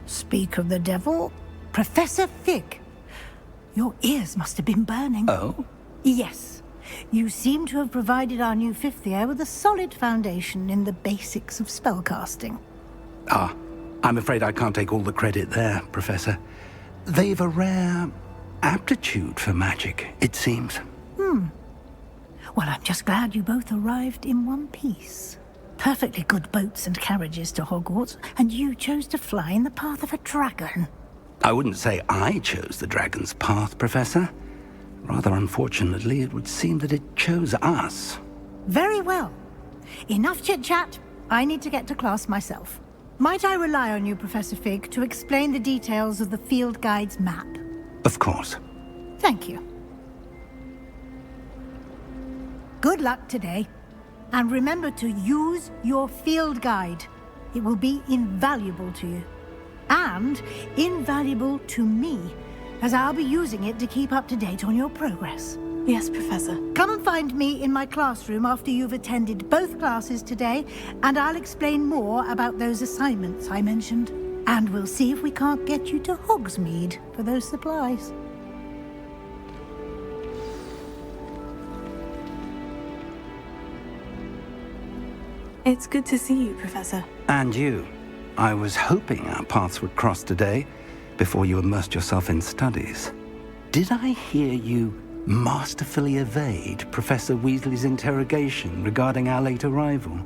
Speak of the devil, Professor Fig. Your ears must have been burning. Oh? Yes. You seem to have provided our new fifth year with a solid foundation in the basics of spellcasting. Ah, I'm afraid I can't take all the credit there, Professor. They've a rare aptitude for magic, it seems. Well, I'm just glad you both arrived in one piece. Perfectly good boats and carriages to Hogwarts, and you chose to fly in the path of a dragon. I wouldn't say I chose the dragon's path, Professor. Rather unfortunately, it would seem that it chose us. Very well. Enough chit-chat. I need to get to class myself. Might I rely on you, Professor Fig, to explain the details of the field guide's map? Of course. Thank you. Good luck today. And remember to use your field guide. It will be invaluable to you. And invaluable to me, as I'll be using it to keep up to date on your progress. Yes, Professor. Come and find me in my classroom after you've attended both classes today, and I'll explain more about those assignments I mentioned. And we'll see if we can't get you to Hogsmeade for those supplies. It's good to see you, Professor. And you. I was hoping our paths would cross today, before you immersed yourself in studies. Did I hear you masterfully evade Professor Weasley's interrogation regarding our late arrival?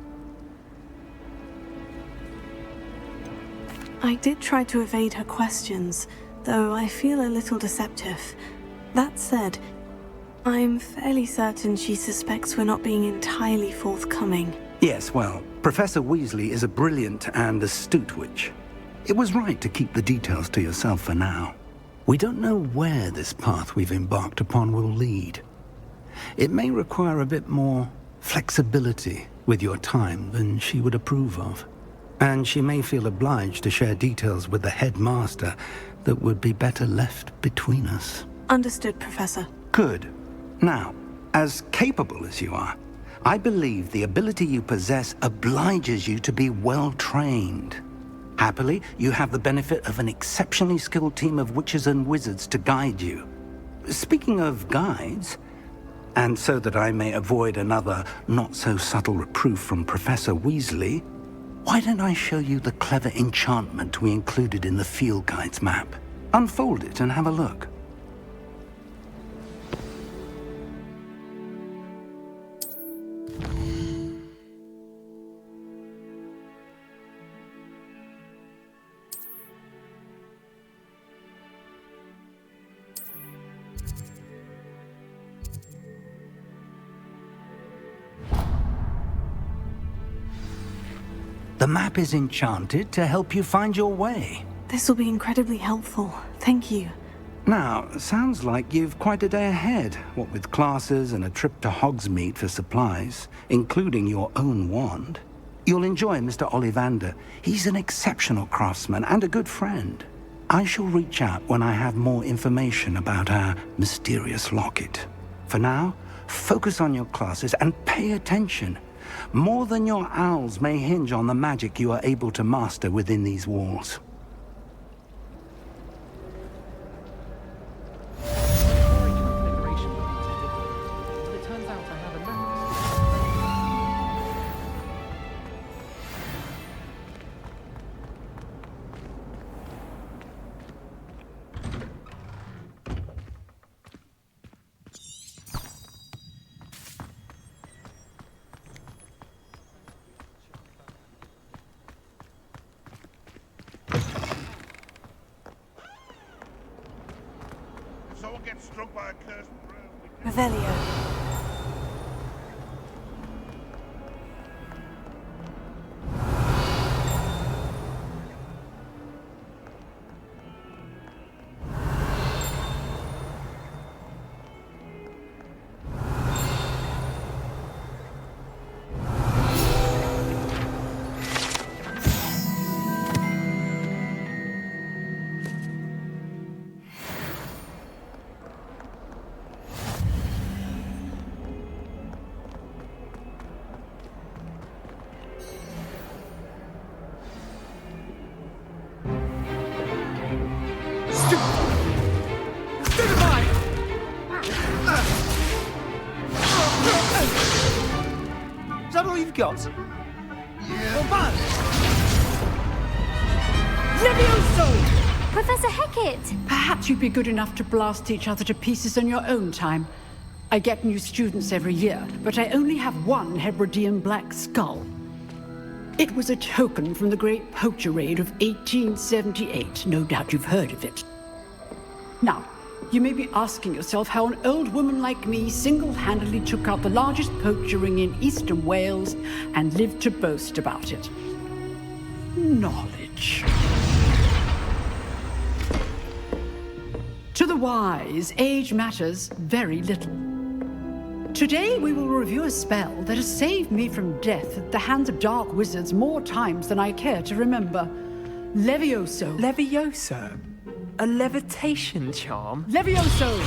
I did try to evade her questions, though I feel a little deceptive. That said, I'm fairly certain she suspects we're not being entirely forthcoming. Yes, well, Professor Weasley is a brilliant and astute witch. It was right to keep the details to yourself for now. We don't know where this path we've embarked upon will lead. It may require a bit more flexibility with your time than she would approve of. And she may feel obliged to share details with the headmaster that would be better left between us. Understood, Professor. Good. Now, as capable as you are, I believe the ability you possess obliges you to be well-trained. Happily, you have the benefit of an exceptionally skilled team of witches and wizards to guide you. Speaking of guides, and so that I may avoid another not-so-subtle reproof from Professor Weasley, why don't I show you the clever enchantment we included in the field guide's map? Unfold it and have a look. The map is enchanted to help you find your way. This will be incredibly helpful. Thank you. Now, sounds like you've quite a day ahead, what with classes and a trip to Hogsmeade for supplies, including your own wand. You'll enjoy Mr. Ollivander. He's an exceptional craftsman and a good friend. I shall reach out when I have more information about our mysterious locket. For now, focus on your classes and pay attention. More than your owls may hinge on the magic you are able to master within these walls. Revelio. Is that all you've got? Yeah. Well, man! Levioso! Professor Hecat! Perhaps you'd be good enough to blast each other to pieces on your own time. I get new students every year, but I only have one Hebridean black skull. It was a token from the Great Poacher Raid of 1878. No doubt you've heard of it. Now, you may be asking yourself how an old woman like me single-handedly took out the largest poacher ring in eastern Wales and lived to boast about it. Knowledge. To the wise, age matters very little. Today we will review a spell that has saved me from death at the hands of dark wizards more times than I care to remember. Levioso. Levioso? A levitation charm? Levioso!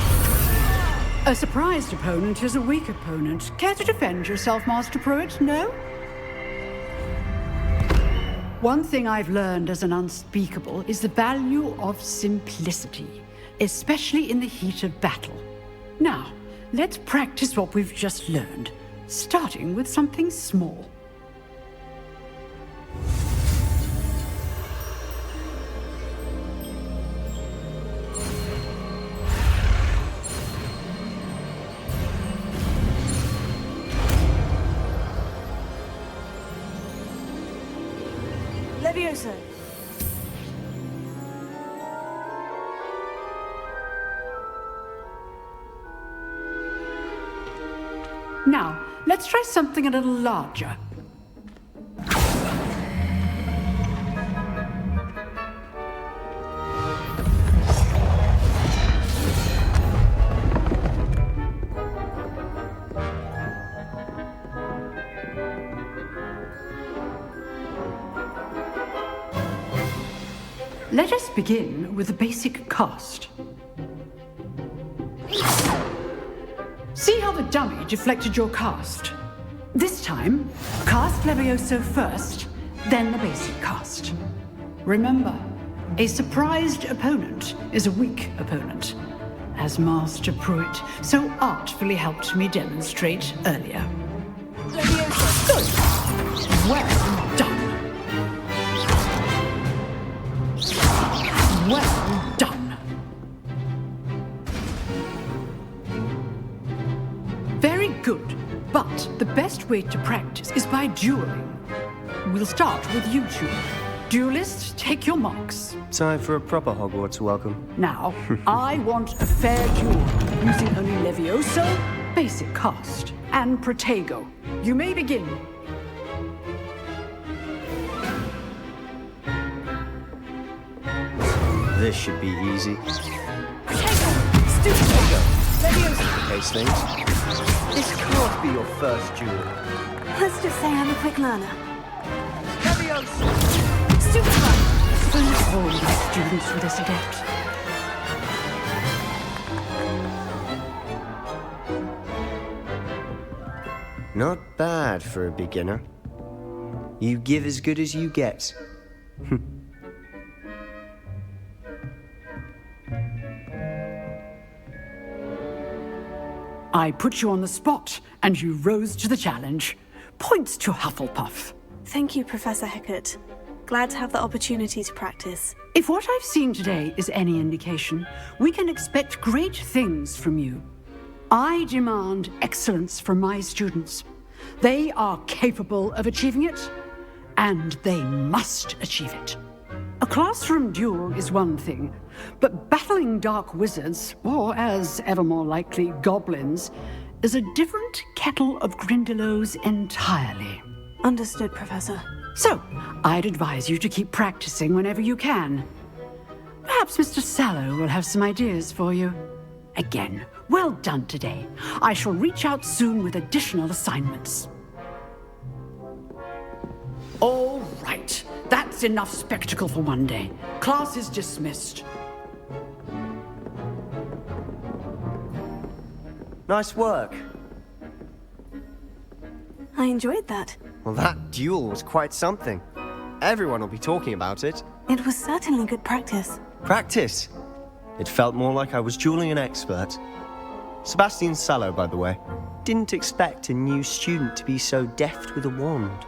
A surprised opponent is a weak opponent. Care to defend yourself, Master Pruitt? No? One thing I've learned as an unspeakable is the value of simplicity, especially in the heat of battle. Now, let's practice what we've just learned, starting with something small. Levioso. Now, let's try something a little larger. Let us begin with the basic cast. See how the dummy deflected your cast? This time, cast Levioso first, then the basic cast. Remember, a surprised opponent is a weak opponent, as Master Pruitt so artfully helped me demonstrate earlier. Levioso, good! Well done! Well done! Very good, but the best way to practice is by dueling. We'll start with you two. Duelists, take your marks. Time for a proper Hogwarts welcome. Now, I want a fair duel, using only Levioso, basic cast, and Protego. You may begin. This should be easy. Pace things. This can't be your first duel. Let's just say I'm a quick learner. Suppose all the students with this adept. Not bad for a beginner. You give as good as you get. I put you on the spot, and you rose to the challenge. Points to Hufflepuff. Thank you, Professor Hecat. Glad to have the opportunity to practice. If what I've seen today is any indication, we can expect great things from you. I demand excellence from my students. They are capable of achieving it, and they must achieve it. A classroom duel is one thing, but battling dark wizards, or as ever more likely, goblins, is a different kettle of Grindylows entirely. Understood, Professor. So, I'd advise you to keep practicing whenever you can. Perhaps Mr. Sallow will have some ideas for you. Again, well done today. I shall reach out soon with additional assignments. All right. That's enough spectacle for one day. Class is dismissed. Nice work. I enjoyed that. Well, that duel was quite something. Everyone will be talking about it. It was certainly good practice. Practice? It felt more like I was dueling an expert. Sebastian Sallow, by the way. Didn't expect a new student to be so deft with a wand.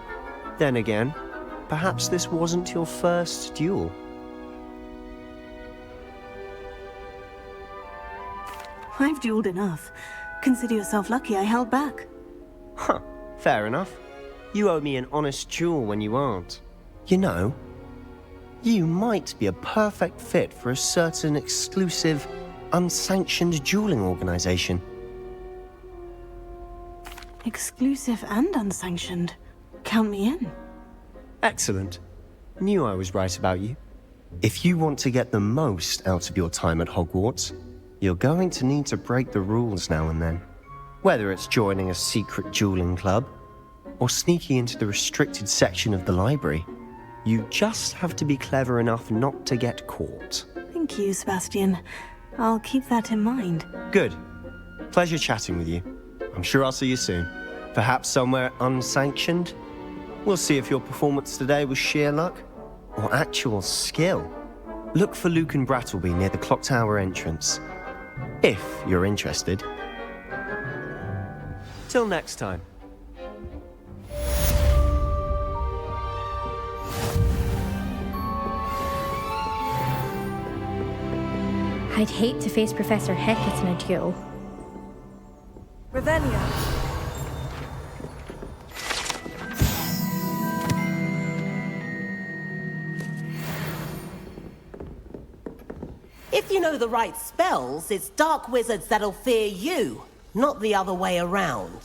Then again, perhaps this wasn't your first duel. I've dueled enough. Consider yourself lucky I held back. Huh, fair enough. You owe me an honest duel when you aren't. You know, you might be a perfect fit for a certain exclusive, unsanctioned dueling organization. Exclusive and unsanctioned. Count me in. Excellent. Knew I was right about you. If you want to get the most out of your time at Hogwarts, you're going to need to break the rules now and then. Whether it's joining a secret dueling club, or sneaking into the restricted section of the library, you just have to be clever enough not to get caught. Thank you, Sebastian. I'll keep that in mind. Good. Pleasure chatting with you. I'm sure I'll see you soon. Perhaps somewhere unsanctioned? We'll see if your performance today was sheer luck or actual skill. Look for Luke and Brattleby near the clock tower entrance, if you're interested. Till next time. I'd hate to face Professor Hecat in a duel. Revelio. If you know the right spells, it's dark wizards that'll fear you, not the other way around.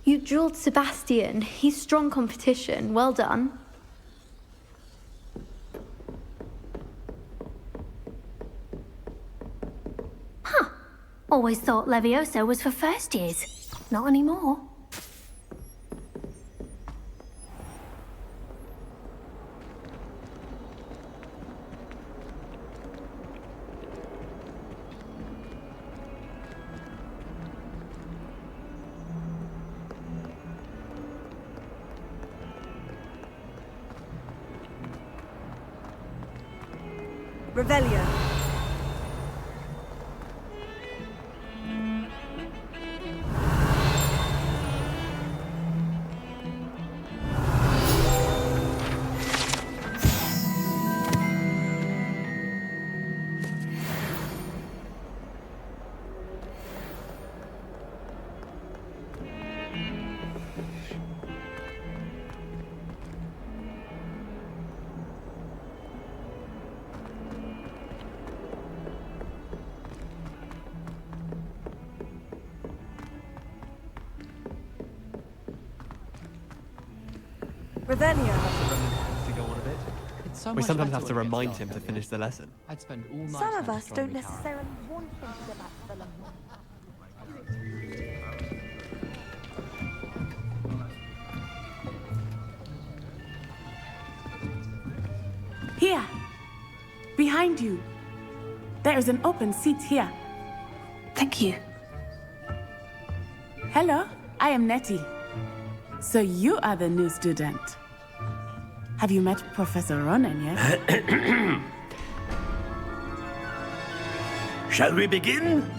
You dueled Sebastian. He's strong competition. Well done. Huh. Always thought Levioso was for first years. Not anymore. Revelio. Revelio. To go on a bit. It's so We much sometimes better have to when it gets remind dark him to early. finish the lesson. I'd spend all night Some of trying us to don't destroy the necessarily want him to get back to the limelight. Here. Behind you. There is an open seat here. Thank you. Hello, I am Nettie. So you are the new student. Have you met Professor Ronan yet? Shall we begin?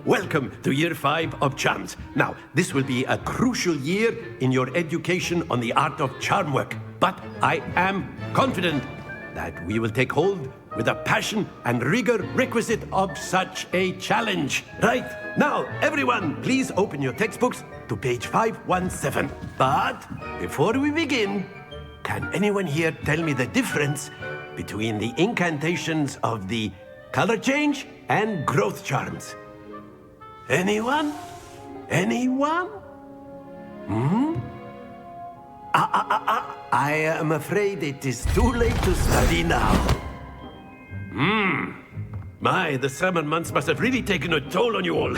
Welcome to Year 5 of Charms. Now, this will be a crucial year in your education on the art of charm work. But I am confident that we will take hold with the passion and rigor requisite of such a challenge. Right, now, everyone, please open your textbooks to page 517. But before we begin, can anyone here tell me the difference between the incantations of the color change and growth charms? Anyone? Anyone? I am afraid it is too late to study now. My, the summer months must have really taken a toll on you all.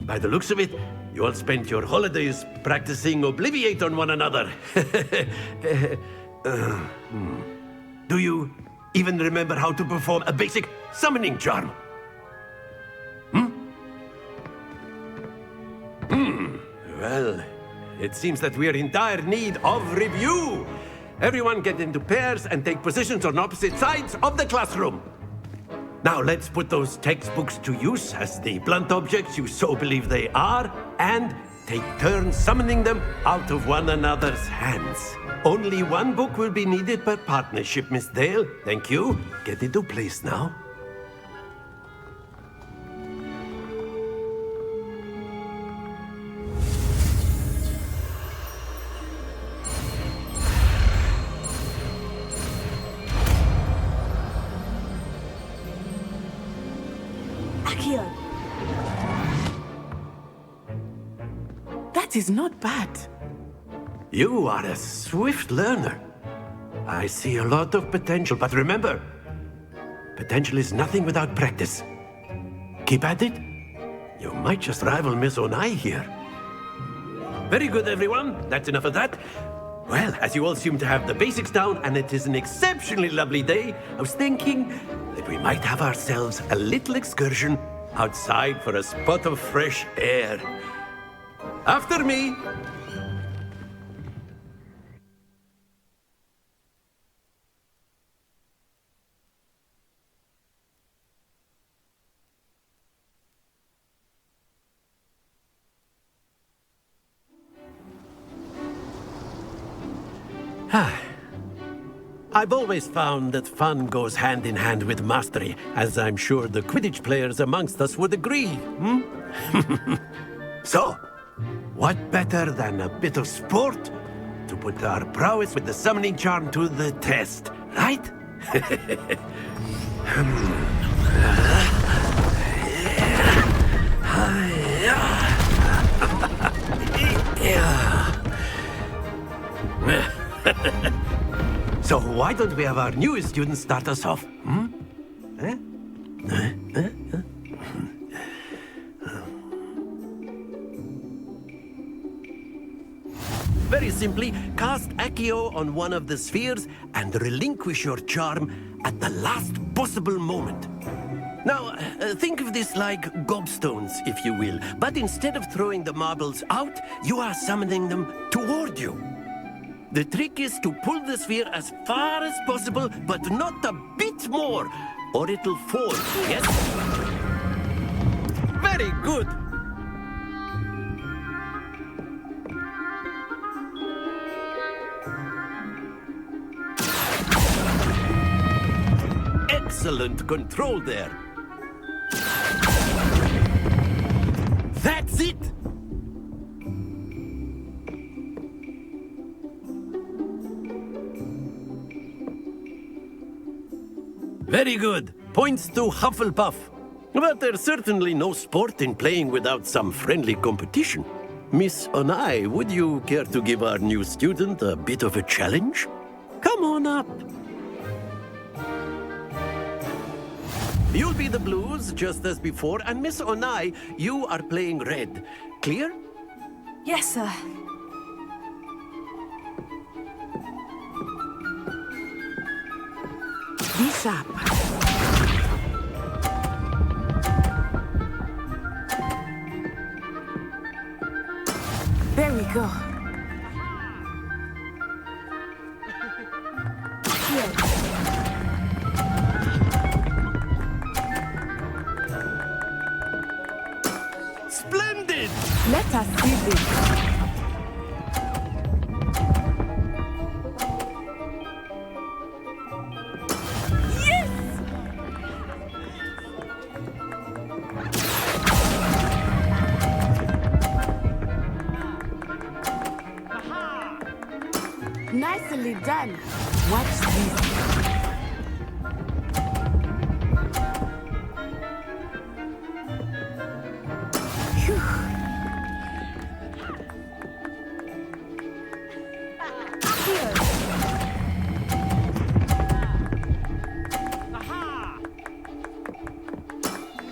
By the looks of it, you all spent your holidays practicing Obliviate on one another. Do you even remember how to perform a basic summoning charm? Well, it seems that we are in dire need of review. Everyone get into pairs and take positions on opposite sides of the classroom. Now let's put those textbooks to use as the blunt objects you so believe they are, and take turns summoning them out of one another's hands. Only one book will be needed per partnership, Miss Dale. Thank you. Get into place now. Accio! That is not bad. You are a swift learner. I see a lot of potential, but remember, potential is nothing without practice. Keep at it. You might just rival Miss Onai here. Very good, everyone. That's enough of that. Well, as you all seem to have the basics down, and it is an exceptionally lovely day, I was thinking that we might have ourselves a little excursion outside for a spot of fresh air. After me. I've always found that fun goes hand in hand with mastery, as I'm sure the Quidditch players amongst us would agree. So, what better than a bit of sport to put our prowess with the summoning charm to the test, right? So why don't we have our newest student start us off? Very simply, cast Accio on one of the spheres and relinquish your charm at the last possible moment. Now, think of this like gobstones, if you will, but instead of throwing the marbles out, you are summoning them toward you. The trick is to pull the sphere as far as possible, but not a bit more, or it'll fall, yes? Very good! Excellent control there. That's it! Very good. Points to Hufflepuff. But there's certainly no sport in playing without some friendly competition. Miss Onai, would you care to give our new student a bit of a challenge? Come on up. You'll be the blues, just as before, and Miss Onai, you are playing red. Clear? Yes, sir. Be sharp. There we go. Splendid! Let us see this. Nicely done. Watch this. Phew.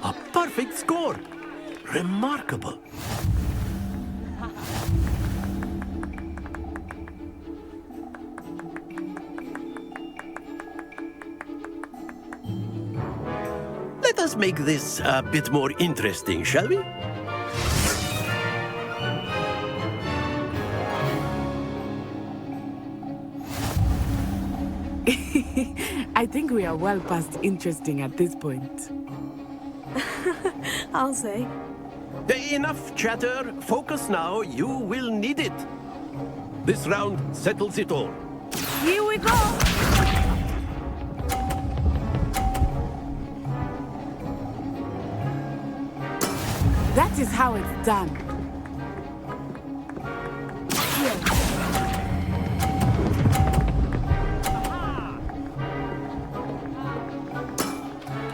A perfect score. Remarkable. Let us make this a bit more interesting, shall we? I think we are well past interesting at this point. I'll say. Enough chatter. Focus now. You will need it. This round settles it all. Here we go! That is how it's done.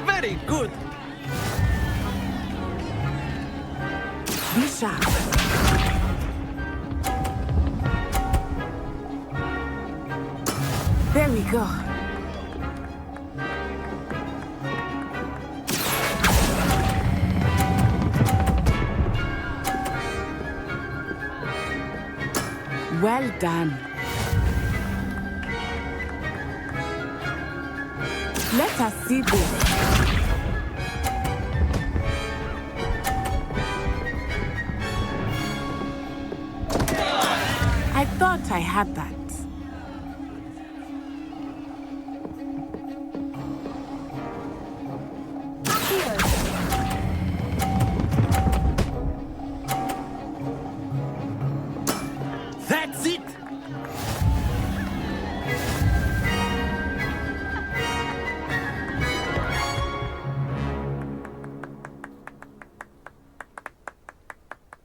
Very good. Be sharp. There we go. Well done. Let us see this. I thought I had that. That's it!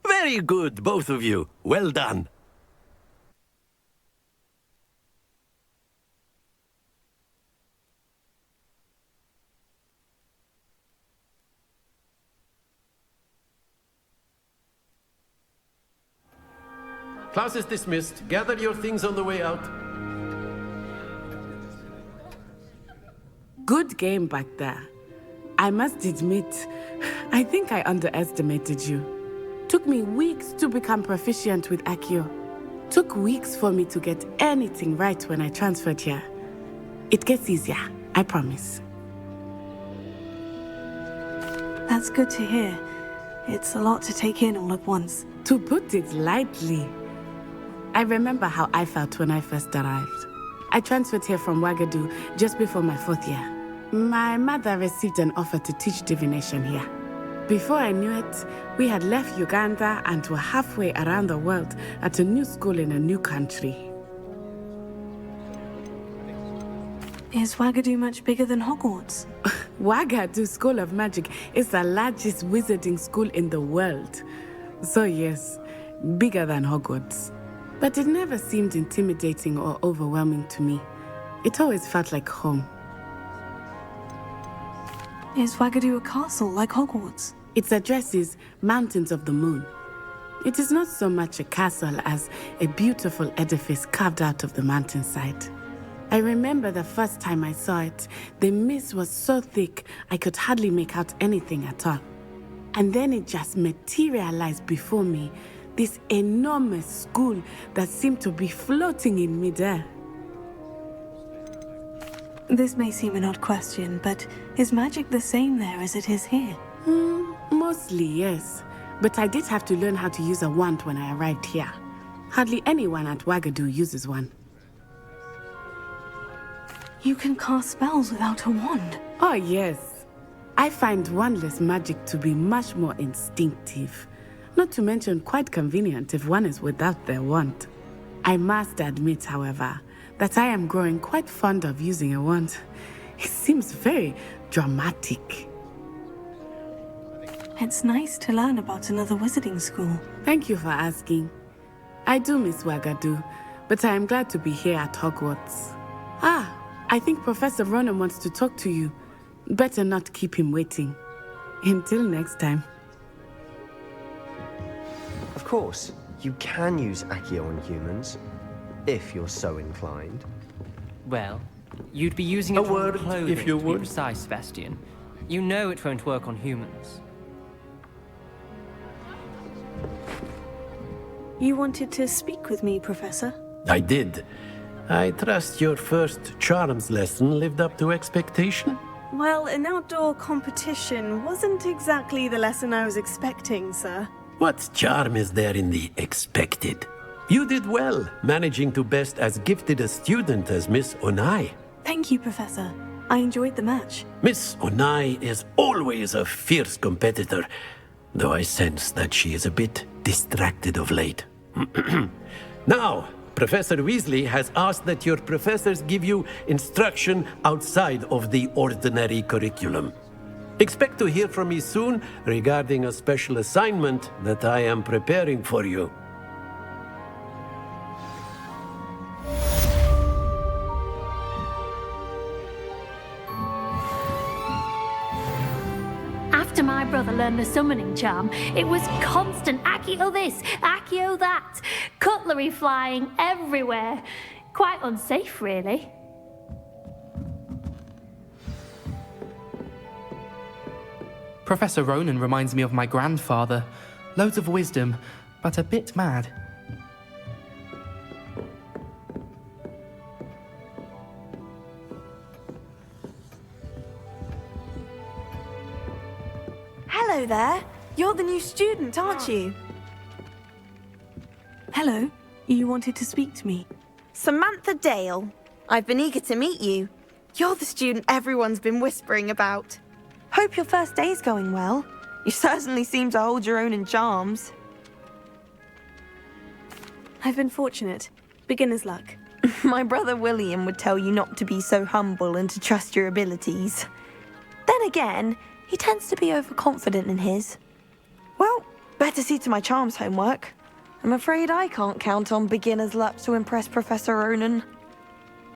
Very good, both of you. Well done. Class is dismissed. Gather your things on the way out. Good game back there. I must admit, I think I underestimated you. Took me weeks to become proficient with Accio. Took weeks for me to get anything right when I transferred here. It gets easier, I promise. That's good to hear. It's a lot to take in all at once. To put it lightly, I remember how I felt when I first arrived. I transferred here from Ouagadougou just before my 4th year. My mother received an offer to teach divination here. Before I knew it, we had left Uganda and were halfway around the world at a new school in a new country. Is Ouagadougou much bigger than Hogwarts? Ouagadougou School of Magic is the largest wizarding school in the world. So yes, bigger than Hogwarts. But it never seemed intimidating or overwhelming to me. It always felt like home. Is Ouagadougou a castle like Hogwarts? Its address is Mountains of the Moon. It is not so much a castle as a beautiful edifice carved out of the mountainside. I remember the first time I saw it, the mist was so thick I could hardly make out anything at all. And then it just materialized before me, this enormous school that seemed to be floating in midair. This may seem an odd question, but is magic the same there as it is here? Mostly, yes. But I did have to learn how to use a wand when I arrived here. Hardly anyone at Ouagadougou uses one. You can cast spells without a wand? Oh, yes. I find wandless magic to be much more instinctive. Not to mention quite convenient if one is without their wand. I must admit, however, that I am growing quite fond of using a wand. It seems very dramatic. It's nice to learn about another wizarding school. Thank you for asking. I do miss Ouagadougou, but I am glad to be here at Hogwarts. I think Professor Ronan wants to talk to you. Better not keep him waiting. Until next time. Of course, you can use Accio on humans, if you're so inclined. Well, you'd be using it A on word, clothing, if you to be would. precise, Sebastian. You know it won't work on humans. You wanted to speak with me, Professor? I did. I trust your first charms lesson lived up to expectation? Well, an outdoor competition wasn't exactly the lesson I was expecting, sir. What charm is there in the expected? You did well, managing to best as gifted a student as Miss Onai. Thank you, Professor. I enjoyed the match. Miss Onai is always a fierce competitor, though I sense that she is a bit distracted of late. Now, Professor Weasley has asked that your professors give you instruction outside of the ordinary curriculum. Expect to hear from me soon regarding a special assignment that I am preparing for you. After my brother learn the summoning charm, it was constant Accio this, Accio that. Cutlery flying everywhere. Quite unsafe, really. Professor Ronan reminds me of my grandfather. Loads of wisdom, but a bit mad. Hello there. You're the new student, aren't you? Hello. You wanted to speak to me? Samantha Dale. I've been eager to meet you. You're the student everyone's been whispering about. Hope your first day's going well. You certainly seem to hold your own in charms. I've been fortunate. Beginner's luck. My brother William would tell you not to be so humble and to trust your abilities. Then again, he tends to be overconfident in his. Well, better see to my charms homework. I'm afraid I can't count on beginner's luck to impress Professor Ronan.